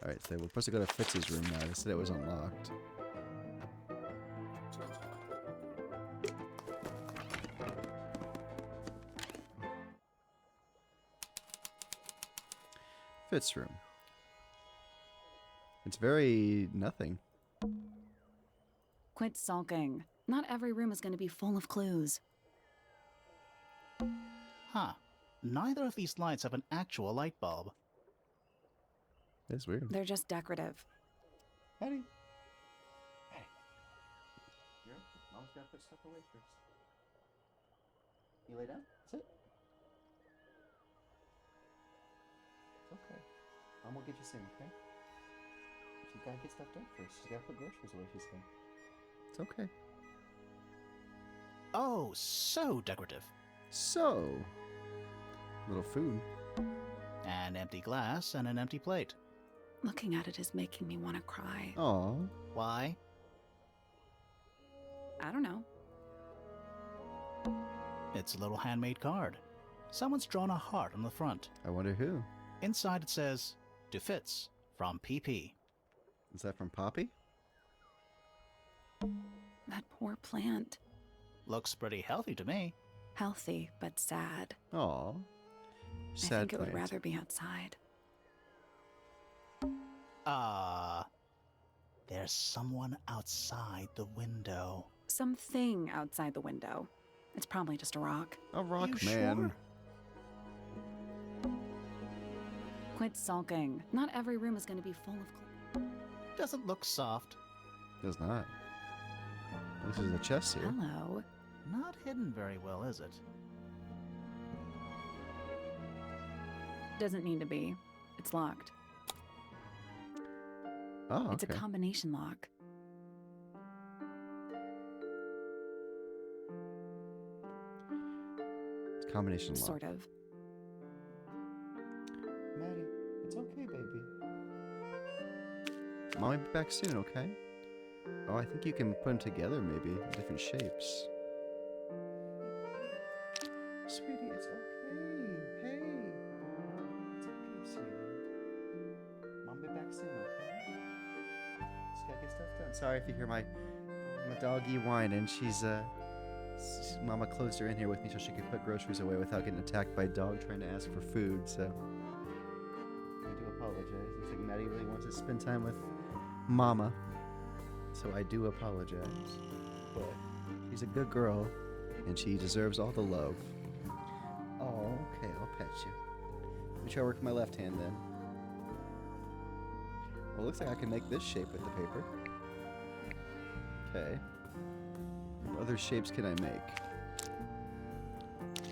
Alright, so we're supposed to go to Fitz's room now. They said it was unlocked. Fitz room. It's very nothing. Quit sulking. Not every room is going to be full of clues. Huh. Neither of these lights have an actual light bulb. That's weird. They're just decorative. Patty. Patty. Mom's gotta put stuff away first. You lay down? That's it. It's okay. Mom will get you soon, okay? She's gotta get stuff done first. She's gotta put groceries away, she said. It's okay. Oh, so decorative. So, little food. An empty glass and an empty plate. Looking at it is making me want to cry. Aw. Why? I don't know. It's a little handmade card. Someone's drawn a heart on the front. I wonder who. Inside it says, "To Fitz, from PP." Is that from Poppy? That poor plant. Looks pretty healthy to me. Healthy, but sad. Aw. I Sad think it would plant. rather be outside. There's someone outside the window. Something outside the window. It's probably just a rock. A rock You man. sure? Quit sulking. Not every room is going to be full of clues. Doesn't look soft. Does not. This is a chest here. Hello. Not hidden very well, is it? Doesn't need to be. It's locked. Oh, okay. It's a combination lock. It's a combination lock. Sort of. Maddie, it's okay, baby. Mommy be back soon, okay? Oh, I think you can put them together, maybe, in different shapes. Sweetie, it's okay. Hey. It's okay, sweetie. Mom be back soon, okay? Just gotta get stuff done. Sorry if you hear my doggy whining. Mama closed her in here with me so she could put groceries away without getting attacked by a dog trying to ask for food, so I do apologize. Looks like Maddie really wants to spend time with Mama, so I do apologize. But she's a good girl, and she deserves all the love. Oh, okay, I'll pet you. Let me try to work with my left hand then. Well, it looks like I can make this shape with the paper. Okay. What other shapes can I make?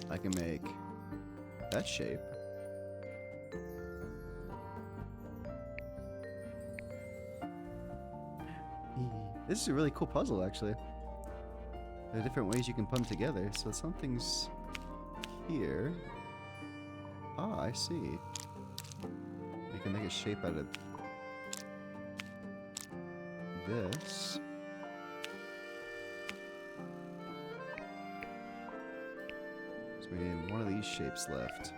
I can make that shape. This is a really cool puzzle, actually. There are different ways you can put them together. So something's here. Ah, I see. You can make a shape out of this. So we need one of these shapes left.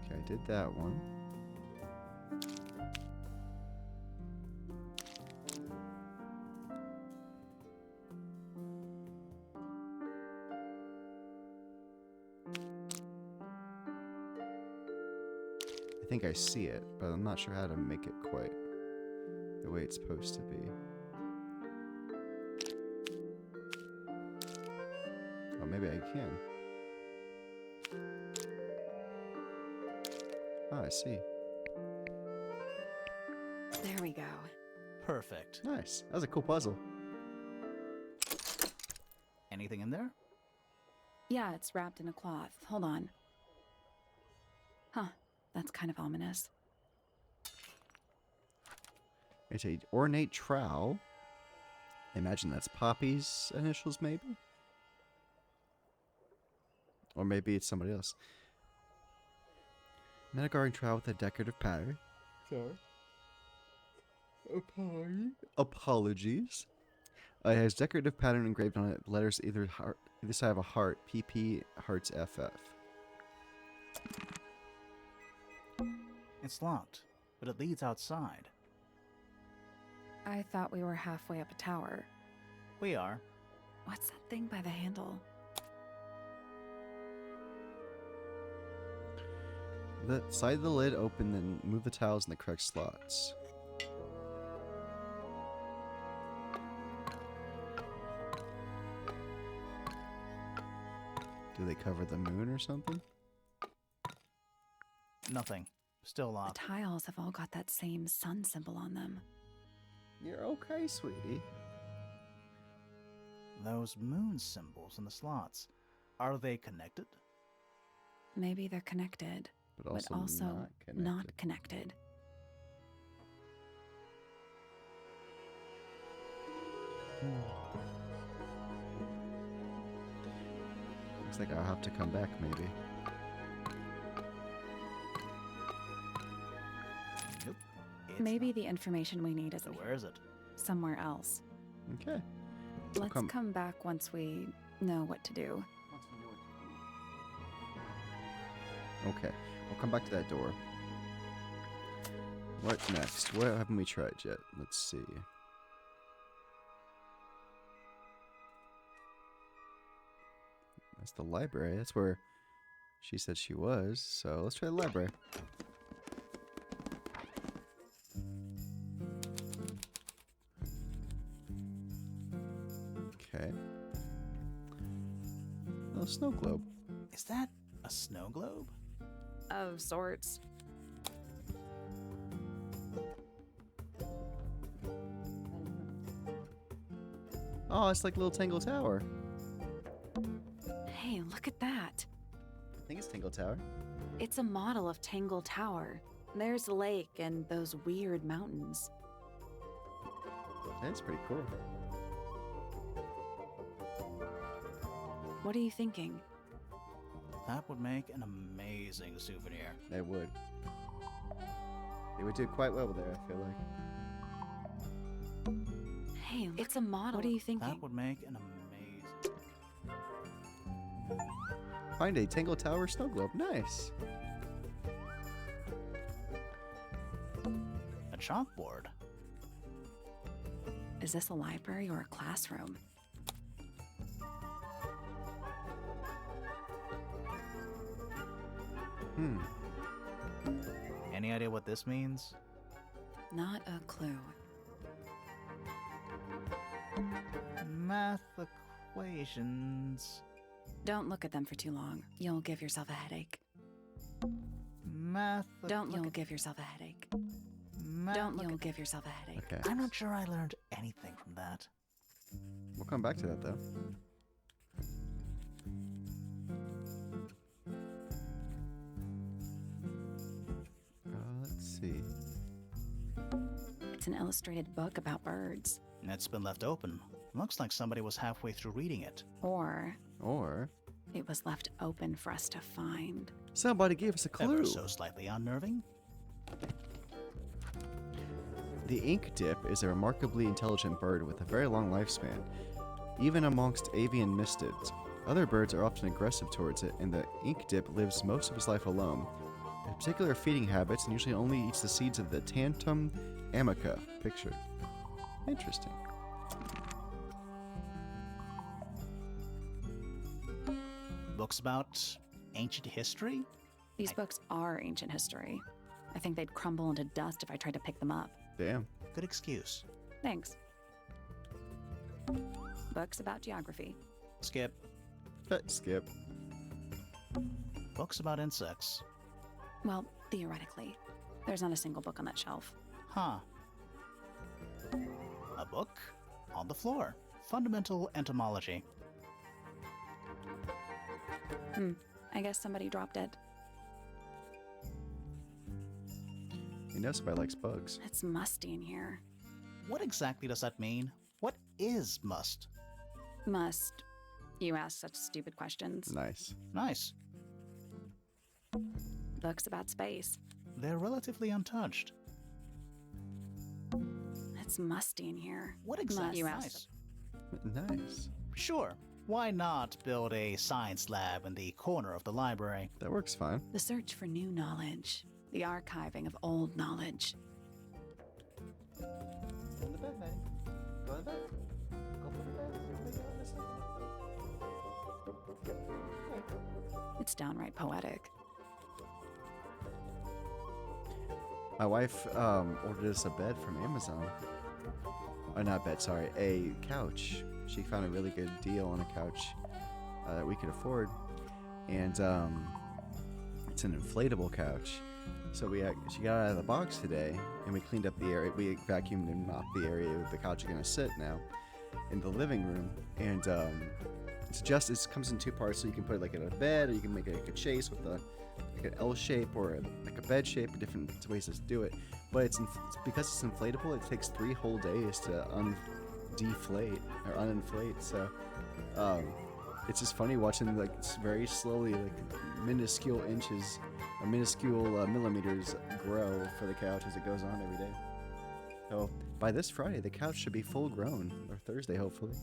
Okay, I did that one. I think I see it, but I'm not sure how to make it quite the way it's supposed to be. Oh, maybe I can. Oh, I see. There we go. Perfect. Nice. That was a cool puzzle. Anything in there? Yeah, it's wrapped in a cloth. Hold on. Huh, that's kind of ominous. It's a ornate trowel. I imagine that's Poppy's initials, maybe? Or maybe it's somebody else. Metagarden trowel with a decorative pattern. Sorry. Apologies. It has decorative pattern engraved on it. Letters either side of a heart. PP hearts FF. It's locked, but it leads outside. I thought we were halfway up a tower. We are. What's that thing by the handle? The side of the lid open, then move the tiles in the correct slots. Do they cover the moon or something? Nothing. Still The locked. tiles have all got that same sun symbol on them. You're okay, sweetie. Those moon symbols in the slots, are they connected? Maybe they're connected, But also, not connected. Looks like I'll have to come back, maybe. Nope. It's Maybe not. the information we need is So where is it? somewhere else. Okay. Let's come back once we know what to do. Okay. We'll come back to that door. What next? What haven't we tried yet? Let's see. That's the library. That's where she said she was. So let's try the library. Okay. Oh, snow globe. Is that a snow globe? Of sorts. Oh, it's like little Tangle Tower. Hey, look at that. I think it's Tangle Tower. It's a model of Tangle Tower. There's a lake and those weird mountains. That's pretty cool. What are you thinking? That would make an amazing souvenir. They would. They would do quite well there, I feel like. Hey, it's a model. What are you thinking? That would make an amazing... Find a Tangle Tower snow globe. Nice. A chalkboard. Is this a library or a classroom? Any idea what this means? Not a clue. Math equations. Don't look at them for too long. You'll give yourself a headache. Math. You'll give yourself a headache. You'll give yourself a headache. Okay. I'm not sure I learned anything from that. We'll come back to that, though. Let's see. It's an illustrated book about birds. It's been left open. Looks like somebody was halfway through reading it. Or Or it was left open for us to find. somebody gave us a clue. Ever so slightly unnerving. The ink dip is a remarkably intelligent bird with a very long lifespan, even amongst avian mystids. Other birds are often aggressive towards it, and the ink dip lives most of his life alone. It has particular feeding habits and usually only eats the seeds of the Tantum amica pictured. Interesting. Books about ancient history? These books are ancient history. I think they'd crumble into dust if I tried to pick them up. Damn. Good excuse. Thanks. Books about geography. Skip. Skip. Books about insects. Well, theoretically. There's not a single book on that shelf. Huh. A book? On the floor. Fundamental entomology. I guess somebody dropped it. You know somebody likes bugs. It's musty in here. What exactly does that mean? What is must? Must. You ask such stupid questions. Nice. Nice. Books about space. They're relatively untouched. It's musty in here. What exactly? You Nice. Nice. Sure. Why not build a science lab in the corner of the library? That works fine. The search for new knowledge. The archiving of old knowledge. Go to bed, Maddie. Go to bed. Go to bed. It's downright poetic. My wife ordered us a bed from Amazon. Oh, not bed, sorry. A couch. She found a really good deal on a couch that we could afford. And it's an inflatable couch. So she got out of the box today, and we cleaned up the area. We vacuumed and mopped the area where the couch is going to sit now in the living room. And it comes in two parts, so you can put it like in a bed, or you can make it like a chase with like an L shape or like a bed shape, different ways to do it. But because it's inflatable, it takes 3 whole days to deflate or uninflate. So it's just funny watching like very slowly, like minuscule millimeters grow for the couch as it goes on every day. So by this Friday, the couch should be full grown, or Thursday hopefully.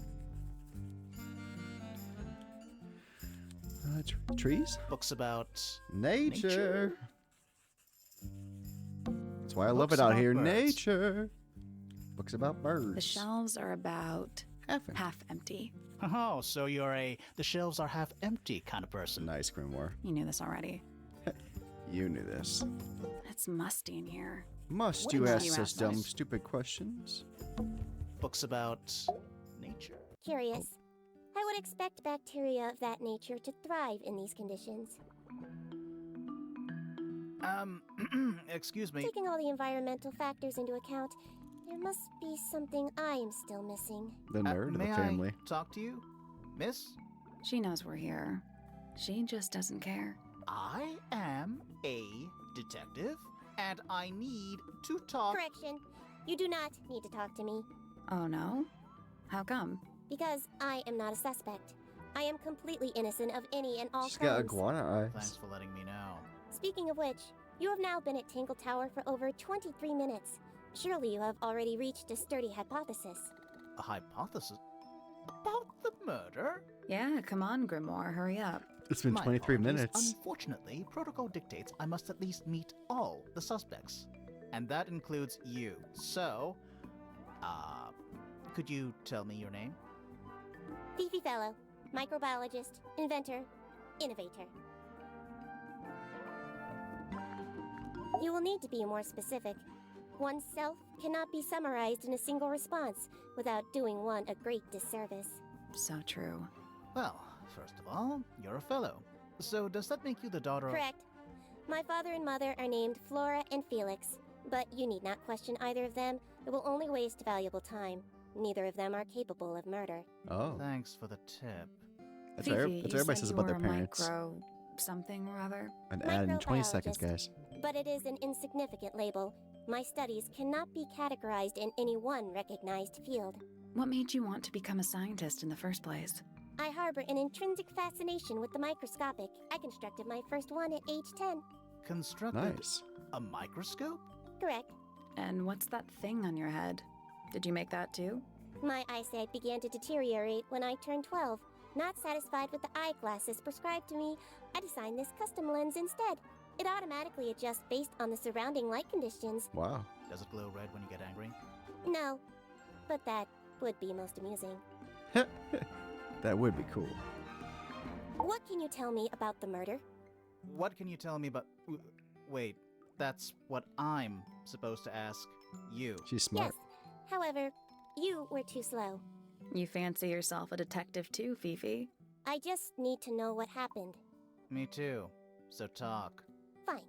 Trees? Books about Nature. That's why I love Books it out about here. birds. Nature. Books about birds. The shelves are about half empty. Oh, so you're the shelves are half empty kind of person. Nice, Grimoire. You knew this already. You knew this. It's musty in here. Must What you is- ask you such ask dumb, us? stupid questions? Books about nature. Curious. I would expect bacteria of that nature to thrive in these conditions. Excuse me. Taking all the environmental factors into account, there must be something I am still missing. The nerd of the May family. I talk to you, miss? She knows we're here. She just doesn't care. I am a detective, and I need to talk. Correction. You do not need to talk to me, Oh no? How come? because I am not a suspect. I am completely innocent of any and all She's got crimes. iguana eyes. Thanks for letting me know. Speaking of which, you have now been at Tangle Tower for over 23 minutes. Surely you have already reached a sturdy hypothesis. A hypothesis about the murder? Yeah, come on, Grimoire, hurry up. It's been My 23 apologies. minutes. Unfortunately, protocol dictates I must at least meet all the suspects. And that includes you. So, could you tell me your name? Fifi Fellow, microbiologist, inventor, innovator. You will need to be more specific. Oneself cannot be summarized in a single response without doing one a great disservice. So true. Well, first of all, you're a fellow. So does that make you the daughter of... Correct. My father and mother are named Flora and Felix, but you need not question either of them. It will only waste valuable time. Neither of them are capable of murder. Oh, Thanks for the tip. that's Fifi, what you everybody said says you about were their a parents. Micro something or other. An ad in 20 seconds, guys. But it is an insignificant label. My studies cannot be categorized in any one recognized field. What made you want to become a scientist in the first place? I harbor an intrinsic fascination with the microscopic. I constructed my first one at age 10. Constructed Nice. a microscope? Correct. And what's that thing on your head? Did you make that too? My eyesight began to deteriorate when I turned 12. Not satisfied with the eyeglasses prescribed to me, I designed this custom lens instead. It automatically adjusts based on the surrounding light conditions. Wow. Does it glow red when you get angry? No, but that would be most amusing. That would be cool. What can you tell me about the murder? What can you tell me about... Wait, that's what I'm supposed to ask you. She's smart. Yes. However, you were too slow. You fancy yourself a detective too, Fifi? I just need to know what happened. Me too. So talk. Fine.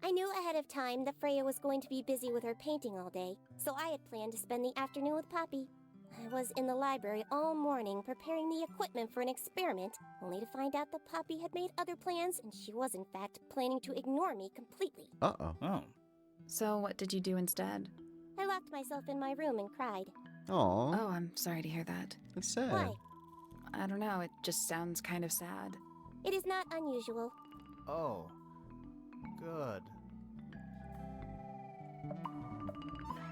I knew ahead of time that Freya was going to be busy with her painting all day, so I had planned to spend the afternoon with Poppy. I was in the library all morning preparing the equipment for an experiment, only to find out that Poppy had made other plans and she was in fact planning to ignore me completely. Uh-oh. Oh. So, what did you do instead? I locked myself in my room and cried. Aw, Oh, I'm sorry to hear that. that's sad. Why? I don't know, it just sounds kind of sad. It is not unusual. Oh. Good.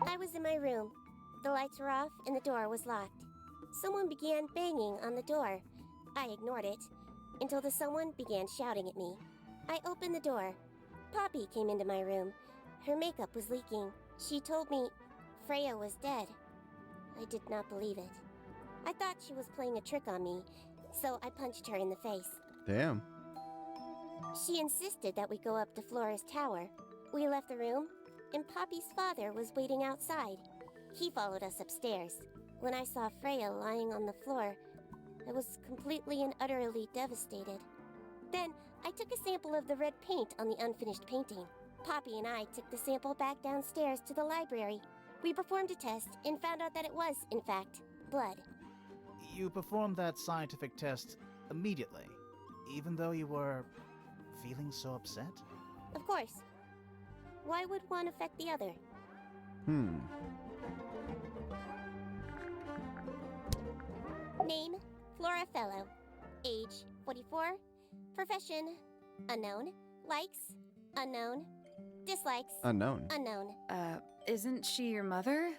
I was in my room. The lights were off and the door was locked. Someone began banging on the door. I ignored it until the someone began shouting at me. I opened the door. Poppy came into my room. Her makeup was leaking. She told me Freya was dead. I did not believe it. I thought she was playing a trick on me, so I punched her in the face. Damn. She insisted that we go up to Flora's tower. We left the room, and Poppy's father was waiting outside. He followed us upstairs. When I saw Freya lying on the floor, I was completely and utterly devastated. Then, I took a sample of the red paint on the unfinished painting. Poppy and I took the sample back downstairs to the library. We performed a test and found out that it was, in fact, blood. You performed that scientific test immediately, even though you were feeling so upset? Of course. Why would one affect the other? Name, Flora Fellow. Age, 44. Profession, unknown. Likes, unknown. Dislikes, Unknown. unknown. Isn't she your mother?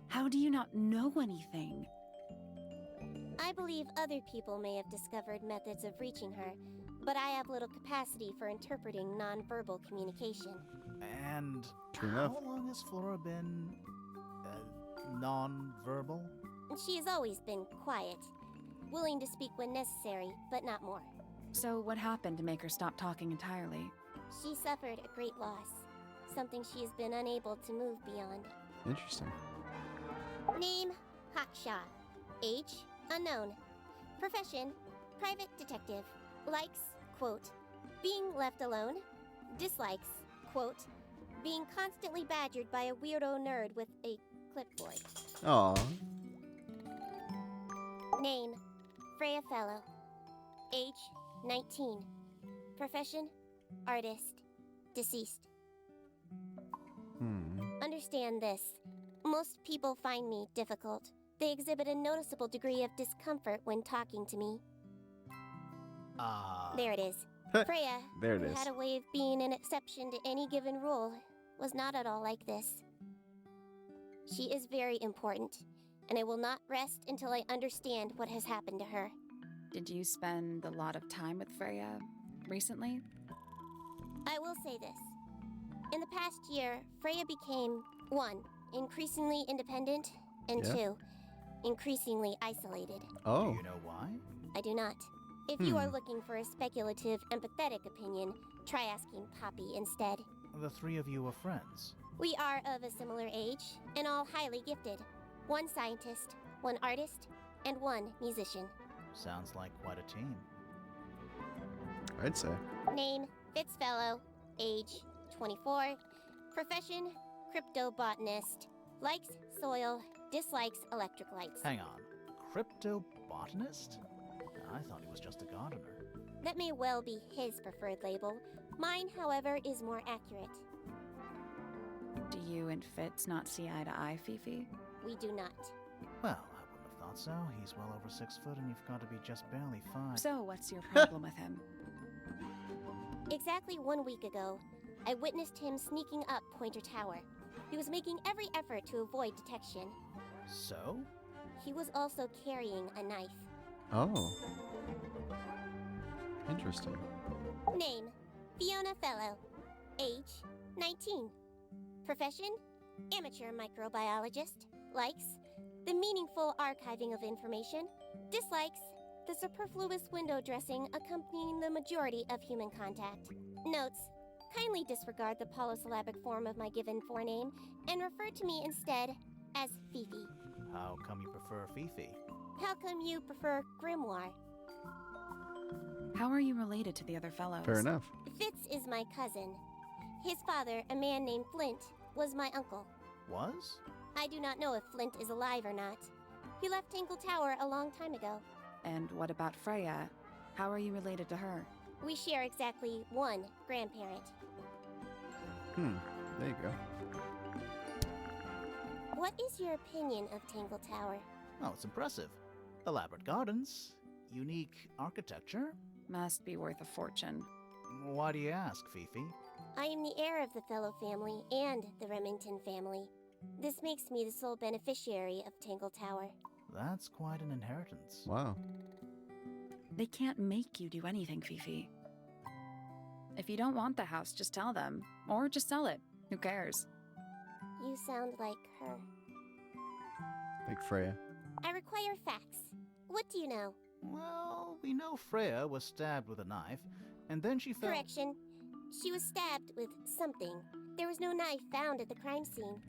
How do you not know anything? I believe other people may have discovered methods of reaching her, but I have little capacity for interpreting nonverbal communication. And True how enough. long has Flora been non-verbal? She has always been quiet, willing to speak when necessary, but not more. So, what happened to make her stop talking entirely? She suffered a great loss, something she has been unable to move beyond. Interesting. Name, Hawkshaw. Age, unknown. Profession, private detective. Likes, quote, being left alone. Dislikes, quote, being constantly badgered by a weirdo nerd with a clipboard. Aw. Name, Freya Fellow. Age, 19. Profession, artist. Deceased. Understand this. Most people find me difficult. They exhibit a noticeable degree of discomfort when talking to me. There it is. Freya, There it who is. had a way of being an exception to any given rule, was not at all like this. She is very important, and I will not rest until I understand what has happened to her. Did you spend a lot of time with Freya recently? I will say this. In the past year, Freya became, 1, increasingly independent, and Yeah. 2, increasingly isolated. Oh. Do you know why? I do not. If you are looking for a speculative, empathetic opinion, try asking Poppy instead. The three of you were friends. We are of a similar age, and all highly gifted. 1 scientist, 1 artist, and 1 musician. Sounds like quite a team. I'd say. Name, Fitzfellow. Age, 24. Profession, cryptobotanist. Likes soil, dislikes electric lights. Hang on. Cryptobotanist? I thought he was just a gardener. That may well be his preferred label. Mine, however, is more accurate. Do you and Fitz not see eye to eye, Fifi? We do not. Well, I wouldn't have thought so. He's well over 6 foot and you've got to be just barely 5. So, what's your problem with him? Exactly 1 week ago, I witnessed him sneaking up Pointer Tower. He was making every effort to avoid detection. So? He was also carrying a knife. Oh. Interesting. Name, Fiona Fellow. Age, 19. Profession, amateur microbiologist. Likes, the meaningful archiving of information. Dislikes, the superfluous window dressing accompanying the majority of human contact. Notes, kindly disregard the polysyllabic form of my given forename and refer to me instead as Fifi. How come you prefer Fifi? How come you prefer Grimoire? How are you related to the other fellows? Fair enough. Fitz is my cousin. His father, a man named Flint, was my uncle. Was? I do not know if Flint is alive or not. He left Tangle Tower a long time ago. And what about Freya? How are you related to her? We share exactly one grandparent. There you go. What is your opinion of Tangle Tower? Oh, it's impressive. Elaborate gardens, unique architecture. Must be worth a fortune. Why do you ask, Fifi? I am the heir of the Fellow family and the Remington family. This makes me the sole beneficiary of Tangle Tower. That's quite an inheritance. Wow. They can't make you do anything, Fifi. If you don't want the house, just tell them. Or just sell it. Who cares? You sound like her. Like Freya. I require facts. What do you know? Well, we know Freya was stabbed with a knife, and then she fell. Correction. She was stabbed with something. There was no knife found at the crime scene,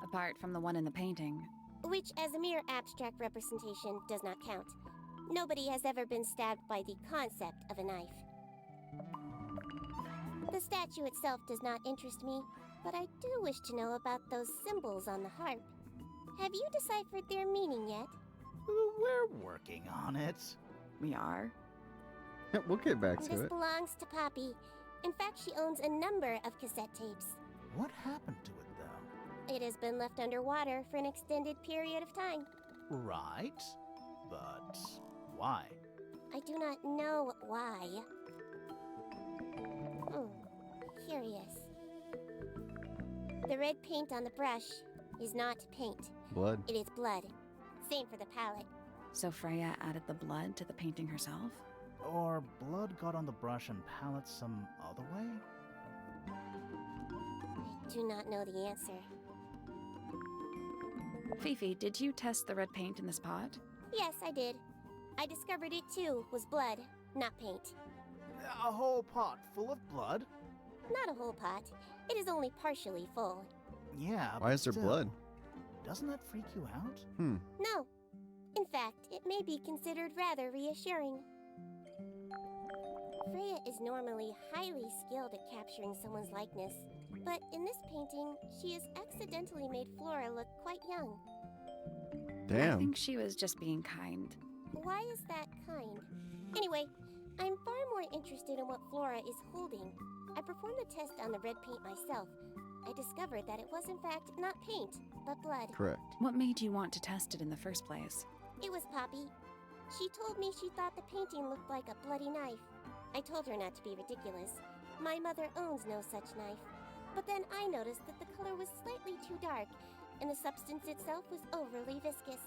Apart from the one in the painting. which as a mere abstract representation does not count. Nobody has ever been stabbed by the concept of a knife. The statue itself does not interest me, but I do wish to know about those symbols on the harp. Have you deciphered their meaning yet? We're working on it. We are? We'll get back to This it. belongs to Poppy. In fact, she owns a number of cassette tapes. What happened to it, though? It has been left underwater for an extended period of time. Right, but why? I do not know why. Curious. The red paint on the brush is not paint. Blood. It is blood. Same for the palette. So Freya added the blood to the painting herself? Or blood got on the brush and palette some other way? I do not know the answer. Fifi, did you test the red paint in this pot? Yes, I did. I discovered it too was blood, not paint. A whole pot full of blood? Not a whole pot. It is only partially full. Yeah, Why but is there still, blood? Doesn't that freak you out? No. In fact, it may be considered rather reassuring. Freya is normally highly skilled at capturing someone's likeness, but in this painting, she has accidentally made Flora look quite young. I Damn. think she was just being kind. Why is that kind? Anyway, I'm far more interested in what Flora is holding. I performed the test on the red paint myself. I discovered that it was in fact not paint, but blood. Correct. What made you want to test it in the first place? It was Poppy. She told me she thought the painting looked like a bloody knife. I told her not to be ridiculous. My mother owns no such knife. But then I noticed that the color was slightly too dark, and the substance itself was overly viscous.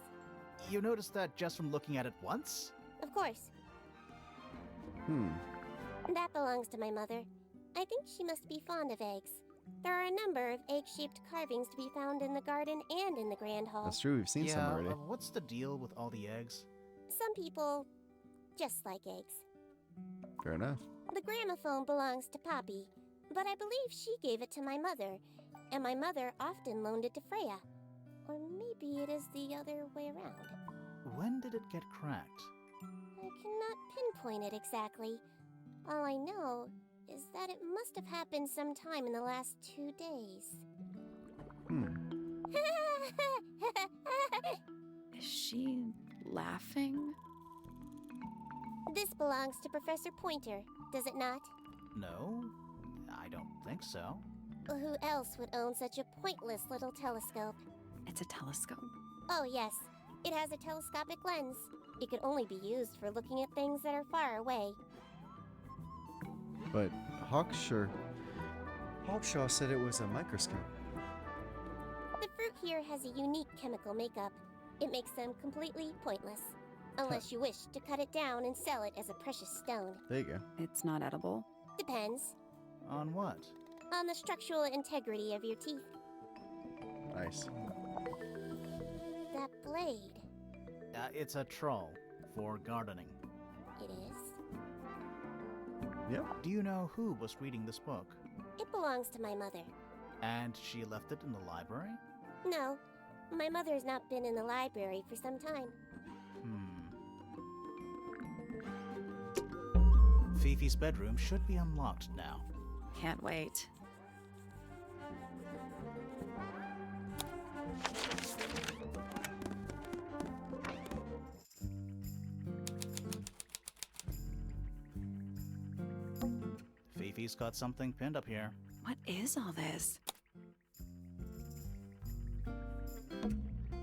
You noticed that just from looking at it once? Of course, that belongs to my mother. I think she must be fond of eggs. There are a number of egg-shaped carvings to be found in the garden and in the Grand Hall. That's true. We've seen some already. What's the deal with all the eggs? Some people just like eggs. Fair enough. The gramophone belongs to Poppy, but I believe she gave it to my mother, and my mother often loaned it to Freya. Or maybe it is the other way around. When did it get cracked? I cannot pinpoint it exactly. All I know is that it must have happened sometime in the last 2 days. Is she laughing? This belongs to Professor Pointer, does it not? No, I don't think so. Who else would own such a pointless little telescope? It's a telescope. Oh, yes. It has a telescopic lens. It can only be used for looking at things that are far away. But Hawkshaw said it was a microscope. The fruit here has a unique chemical makeup. It makes them completely pointless. Unless you wish to cut it down and sell it as a precious stone. There you go. It's not edible. Depends. On what? On the structural integrity of your teeth. Nice. That blade. It's a troll for gardening. It is. Yep. Do you know who was reading this book? It belongs to my mother. And she left it in the library? No, my mother has not been in the library for some time. Fifi's bedroom should be unlocked now. Can't wait. Fifi's got something pinned up here. What is all this?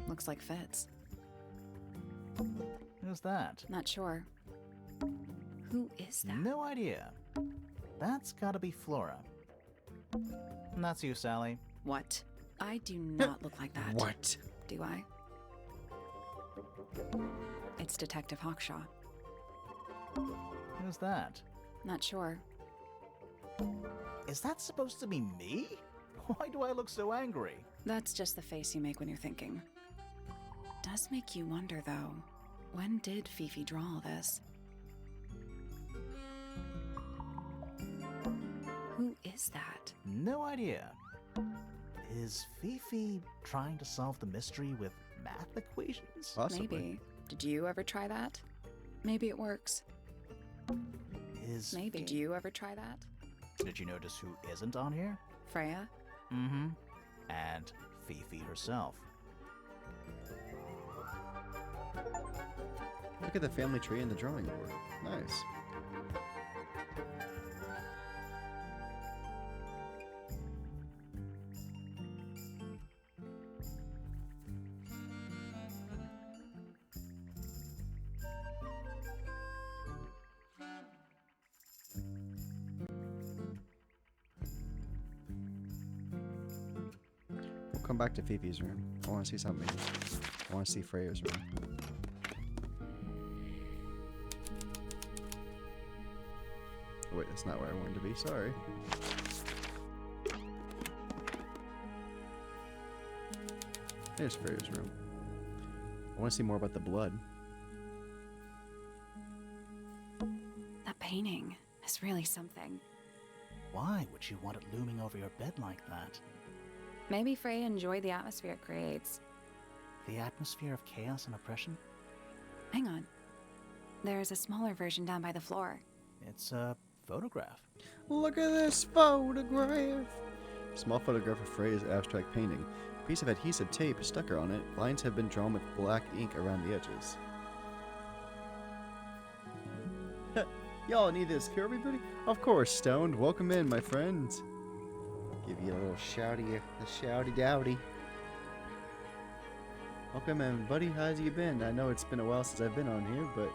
Looks like Fitz. Who's that? Not sure. Who is that? No idea. That's gotta be Flora. And that's you, Sally. What? I do not look like that. What? Do I? It's Detective Hawkshaw. Who's that? Not sure. Is that supposed to be me? Why do I look so angry? That's just the face you make when you're thinking. Does make you wonder, though. When did Fifi draw all this? Who is that? No idea. Is Fifi trying to solve the mystery with math equations? Possibly. Maybe. Did you ever try that? Maybe it works. Is Maybe. Did you ever try that? Did you notice who isn't on here? Freya? Mm-hmm. And Fifi herself. Look at the family tree and the drawing board. Nice. We'll come back to Fifi's room. I want to see something. I want to see Freya's room. Oh, wait, that's not where I wanted to be. Sorry. There's Freya's room. I want to see more about the blood. That painting is really something. Why would you want it looming over your bed like that? Maybe Freya enjoyed the atmosphere it creates. The atmosphere of chaos and oppression? Hang on. There's a smaller version down by the floor. It's a photograph. Look at this photograph! Small photograph of Freya's abstract painting. A piece of adhesive tape stuck her on it. Lines have been drawn with black ink around the edges. Y'all need this Kirby booty? Of course, Stoned. Welcome in, my friend. Give you a little shouty dowdy. Welcome in, buddy. How's you been? I know it's been a while since I've been on here, but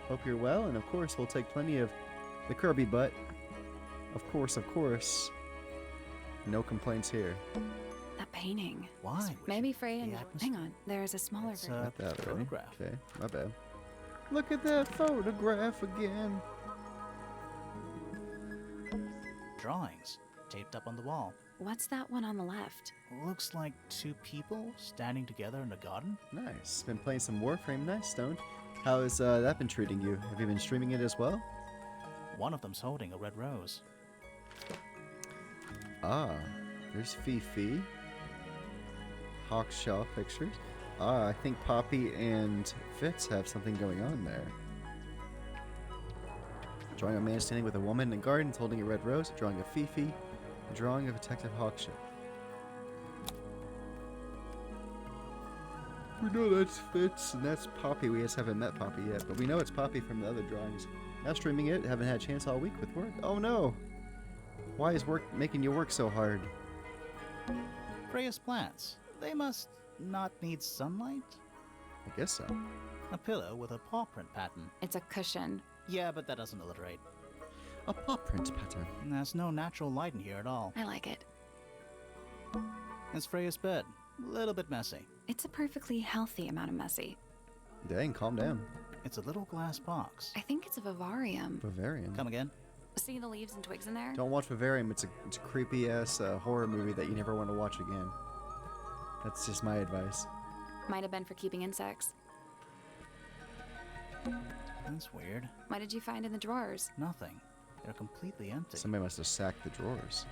hope you're well. And of course, we'll take plenty of the Kirby butt. Of course, of course. No complaints here. That painting. Why? would Maybe you- Freya the enjoyed. atmosphere- Hang on. There's a smaller It's version. a Got that already. photograph. Okay, my bad. Look at that photograph again. Drawings taped up on the wall. What's that one on the left? Looks like two people standing together in a garden. Nice. Been playing some Warframe. Nice, Stone. How has that been treating you? Have you been streaming it as well? One of them's holding a red rose. Ah, there's Fifi. Hawkshaw pictures. Ah, I think Poppy and Fitz have something going on there. Drawing a man standing with a woman in gardens holding a red rose. Drawing of Fifi. Drawing of Detective Hawkshaw. We know that's Fitz and that's Poppy. We just haven't met Poppy yet, but we know it's Poppy from the other drawings. Now streaming it, haven't had a chance all week with work. Oh no! Why is work making you work so hard? Freya's plants. They must not need sunlight? I guess so. A pillow with a paw print pattern. It's a cushion. Yeah, but that doesn't alliterate. A paw print pattern. And there's no natural light in here at all. I like it. It's Freya's bed. A little bit messy. It's a perfectly healthy amount of messy. Dang, calm down. It's a little glass box. I think it's a vivarium. Bavarian. Come again? See the leaves and twigs in there? Don't watch Vivarium. It's a creepy ass horror movie that you never want to watch again. That's just my advice. Might have been for keeping insects. That's weird. What did you find in the drawers? Nothing. They're completely empty. Somebody must have sacked the drawers.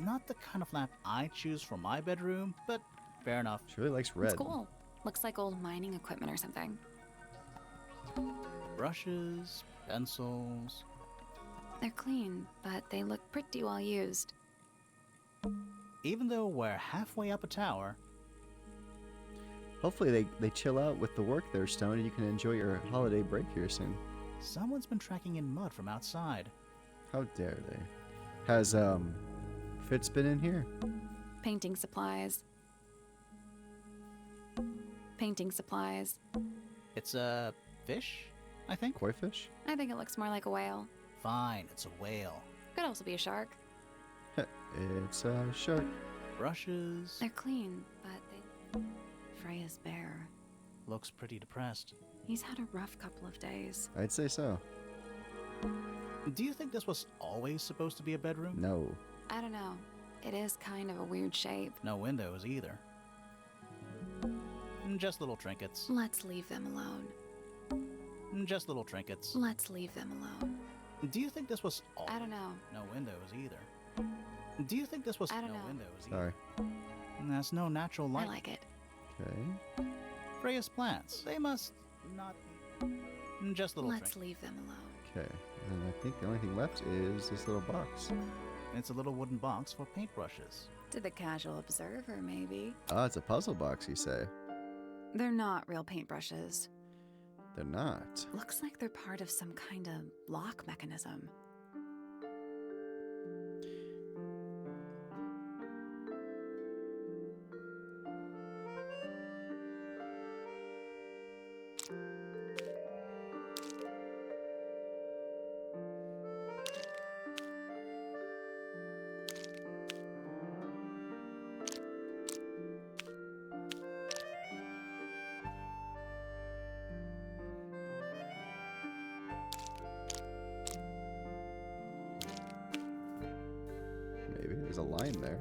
Not the kind of lamp I choose for my bedroom, but fair enough. She really likes red. It's cool. Looks like old mining equipment or something. Brushes, pencils. They're clean, but they look pretty well used. Even though we're halfway up a tower, Hopefully they chill out with the work there, Stone, and you can enjoy your holiday break here soon. someone's been tracking in mud from outside. How dare they? Has Fitz been in here? Painting supplies. Painting supplies. It's a fish, I think. Koi fish? I think it looks more like a whale. Fine, it's a whale. Could also be a shark. It's a shark. Brushes. They're clean, but they... Freya's bare. Looks pretty depressed. He's had a rough couple of days. I'd say so. Do you think this was always supposed to be a bedroom? No. I don't know. It is kind of a weird shape. No windows either. Just little trinkets. Let's leave them alone. Just little trinkets. Let's leave them alone. Do you think this was all? I don't know. No windows either. Do you think this was I don't no know. windows Sorry. either? That's no natural light. I like it. Okay. Freya's plants. They must not be. Just little Let's trinkets. leave them alone. Okay. And I think the only thing left is this little box. It's a little wooden box for paintbrushes. To the casual observer, maybe. Ah, it's a puzzle box, you say? They're not real paintbrushes. They're not. Looks like they're part of some kind of lock mechanism. Maybe there's a line there.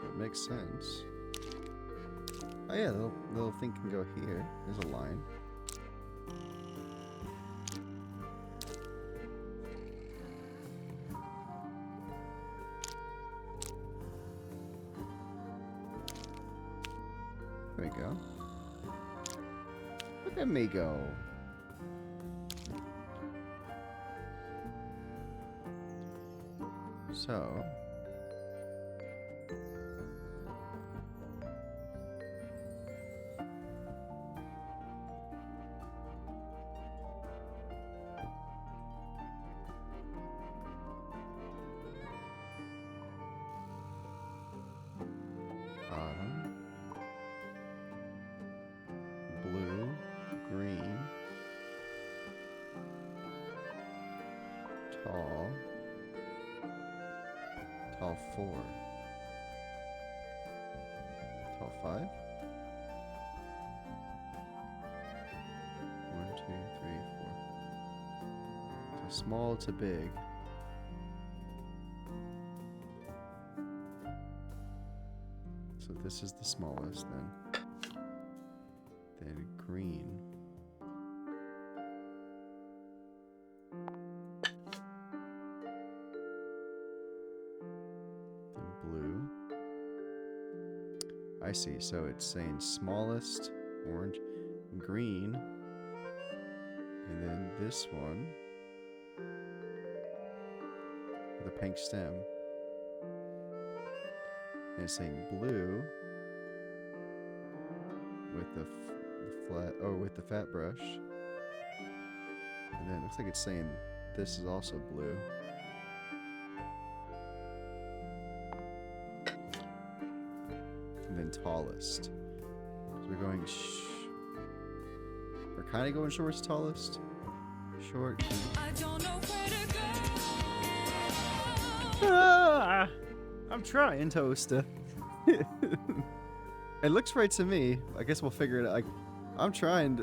It makes sense. Oh yeah, the little thing can go here. There's a line. There we go. Look at me go. So, bottom, blue, green, tall. Tall 4. Tall 5. 1, 2, 3, 4. So small to big. So this is the smallest then. Then green. Blue. I see. So it's saying smallest, orange, green, and then this one with a pink stem. And it's saying blue with the with the fat brush. And then it looks like it's saying this is also blue. And then tallest. So we're going we're kind of going shortest to tallest. Short. I don't know where to go. Ah, I'm trying, Toaster. It looks right to me. I guess we'll figure it out. I'm trying.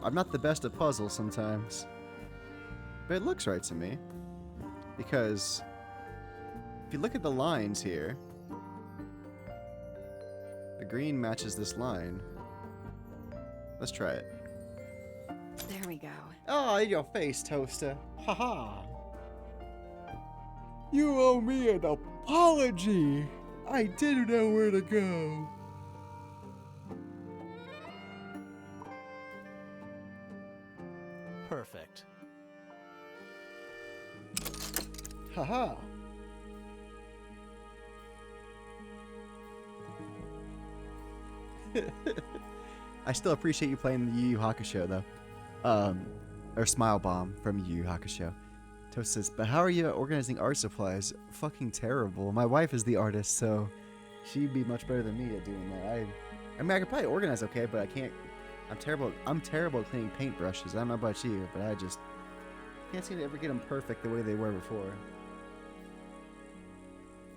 I'm not the best at puzzles sometimes. But it looks right to me. Because if you look at the lines here, the green matches this line. Let's try it. There we go. Oh, in your face, Toaster. Haha. You owe me an apology. I didn't know where to go. Perfect. Haha. I still appreciate you playing the Yu Yu Hakusho, though. or Smile Bomb from Yu Yu Hakusho. Toast says, but how are you organizing art supplies? Fucking terrible. My wife is the artist, so she'd be much better than me at doing that. I mean, I could probably organize okay, but I can't. I'm terrible. I'm terrible at cleaning paintbrushes. I don't know about you, but I just can't seem to ever get them perfect the way they were before.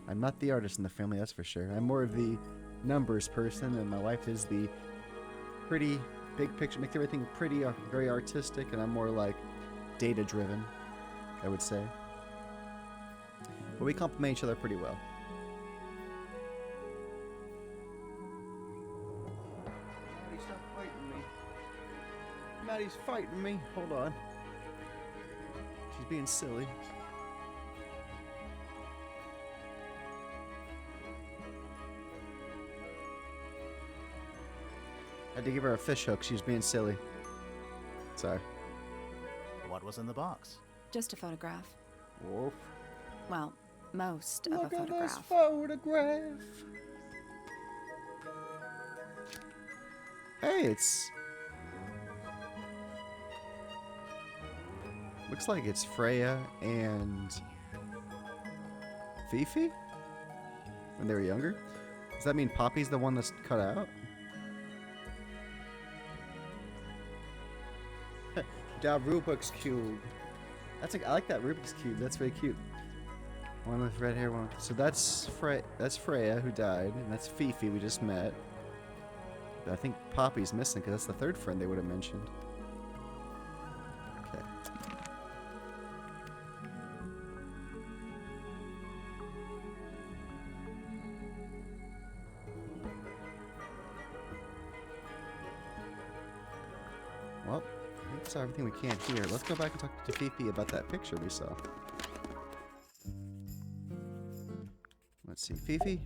I'm not the artist in the family, that's for sure. I'm more of the numbers person, and my wife is the pretty big picture, makes everything pretty, very artistic, and I'm more like data driven, I would say. But we complement each other pretty well. Maddie, stop fighting me. Maddie's fighting me. Hold on. She's being silly. Had to give her a fish hook. She was being silly. Sorry. What was in the box? Just a photograph. Woof. Well, most of a Look at this photograph. photograph. Hey, it's... Looks like it's Freya and Fifi when they were younger. Does that mean Poppy's the one that's cut out? Da Rubik's Cube. I like that Rubik's Cube. That's very cute. One with red hair, one with... So that's Freya who died, and that's Fifi we just met. But I think Poppy's missing because that's the third friend they would have mentioned. Okay. Well, I think that's everything we can here. Let's go back and talk to Fifi about that picture we saw. Let's see, Fifi.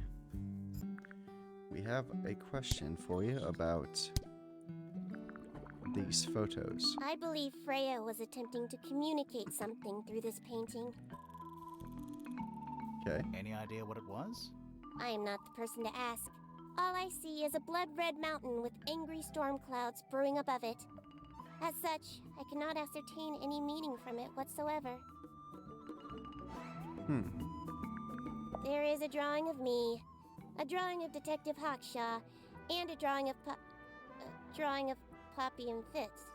We have a question for you about these photos. I believe Freya was attempting to communicate something through this painting. Okay. Any idea what it was? I am not the person to ask. All I see is a blood-red mountain with angry storm clouds brewing above it. As such, I cannot ascertain any meaning from it whatsoever. There is a drawing of me, a drawing of Detective Hawkshaw, and a drawing of Poppy and Fitz.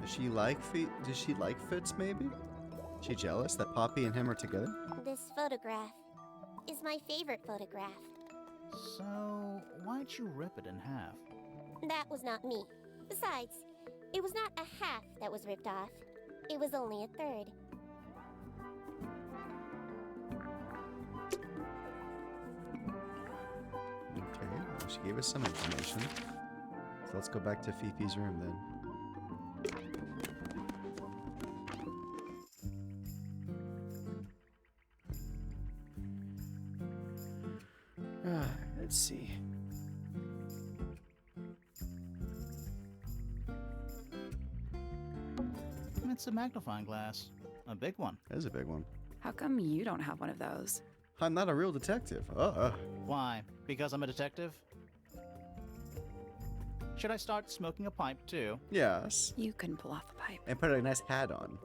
Does she like Fitz maybe? She jealous that Poppy and him are together? This photograph is my favorite photograph. So, why'd you rip it in half? That was not me. Besides, it was not a half that was ripped off. It was only a third. Okay, well, she gave us some information. So let's go back to Fifi's room then. Let's see. It's a magnifying glass. A big one. That is a big one. How come you don't have one of those? I'm not a real detective. Why? Because I'm a detective? Should I start smoking a pipe too? Yes. You can pull off a pipe. And put a nice hat on.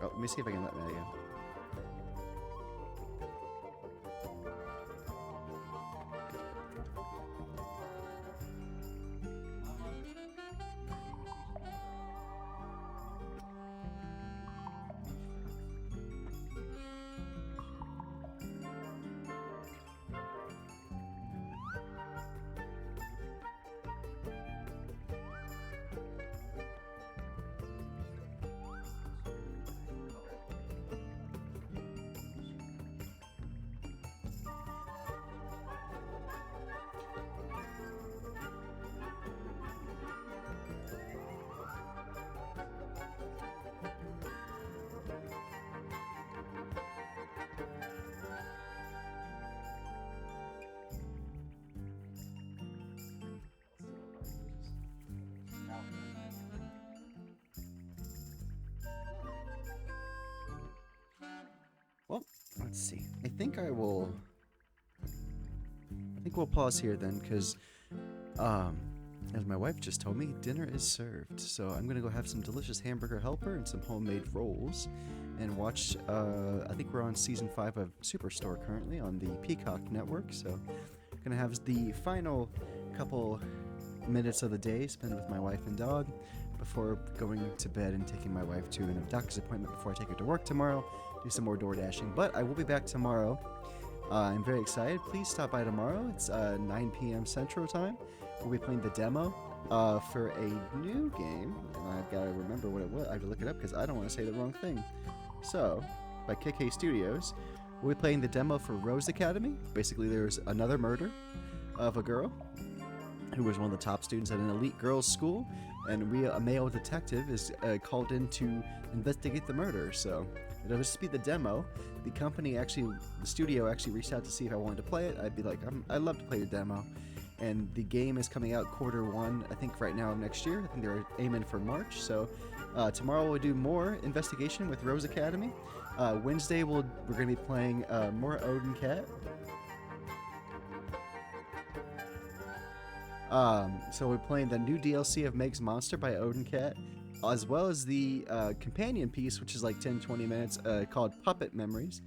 Oh, let me see if I can let that again. Well, let's see. I think we'll pause here then, because As my wife just told me, dinner is served. So I'm going to go have some delicious hamburger helper and some homemade rolls and watch, I think we're on season 5 of Superstore currently on the Peacock network. So I'm going to have the final couple minutes of the day spent with my wife and dog before going to bed and taking my wife to a doctor's appointment before I take her to work tomorrow, do some more door dashing. But I will be back tomorrow. I'm very excited. Please stop by tomorrow. It's 9 p.m. Central Time. We'll be playing the demo for a new game, and I've got to remember what it was. I have to look it up because I don't want to say the wrong thing. So, by KK Studios, we'll be playing the demo for Rose Academy. Basically, there's another murder of a girl who was one of the top students at an elite girls' school, and a male detective is called in to investigate the murder. So, it'll just be the demo. The studio actually reached out to see if I wanted to play it. I'd be like, I'd love to play the demo. And the game is coming out Q1, I think right now of next year. I think they're aiming for March. So tomorrow we'll do more investigation with Rose Academy. Wednesday we're going to be playing more Odin Cat. So we're playing the new DLC of Meg's Monster by Odin Cat, as well as the companion piece, which is like 10-20 minutes, called Puppet Memories.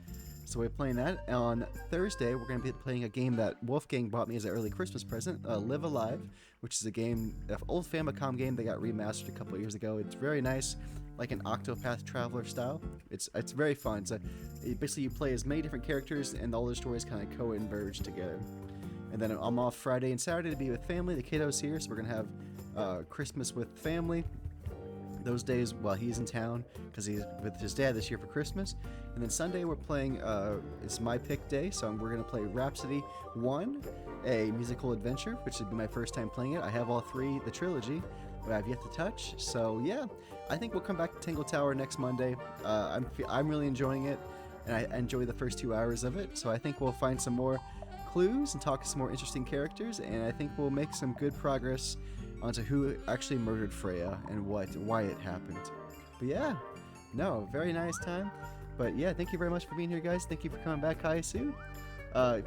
So we're playing that. On Thursday, we're going to be playing a game that Wolfgang bought me as an early Christmas present, Live Alive, which is an old Famicom game that got remastered a couple years ago. It's very nice, like an Octopath Traveler style. It's very fun. Basically, you play as many different characters, and all the stories kind of co-converge together. And then I'm off Friday and Saturday to be with family. The kiddo's here, so we're going to have Christmas with family those days while he's in town because he's with his dad this year for Christmas. And then Sunday we're playing, it's my pick day, so we're going to play Rhapsody 1, a musical adventure, which would be my first time playing it. I have all 3, the trilogy, but I've yet to touch. So yeah, I think we'll come back to Tangle Tower next Monday. I'm really enjoying it, and I enjoy the first 2 hours of it. So I think we'll find some more clues and talk to some more interesting characters, and I think we'll make some good progress onto who actually murdered Freya and why it happened. But yeah, no, very nice time. But yeah, thank you very much for being here, guys. Thank you for coming back, Kaisu.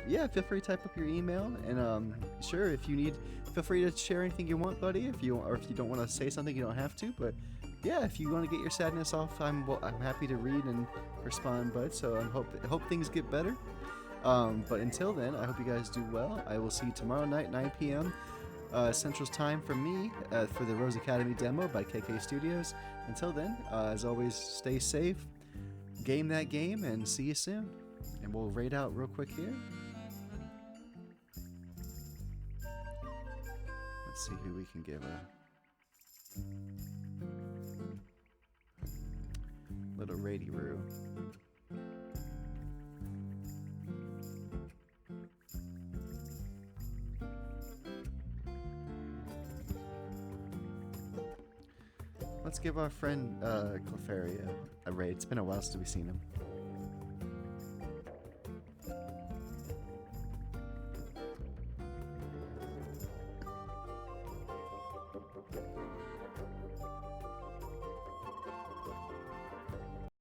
Yeah, feel free to type up your email, and sure, if you need, feel free to share anything you want, buddy. If you don't want to say something, you don't have to. But yeah, if you want to get your sadness off, I'm happy to read and respond, bud. So I hope things get better. But until then, I hope you guys do well. I will see you tomorrow night, 9 p.m. Central's time for me for the Rose Academy demo by KK Studios. Until then, as always, stay safe, game that game, and see you soon. And we'll raid out real quick here. Let's see who we can give a little raidy-roo. Let's give our friend Clefairy a raid. It's been a while since we've seen him.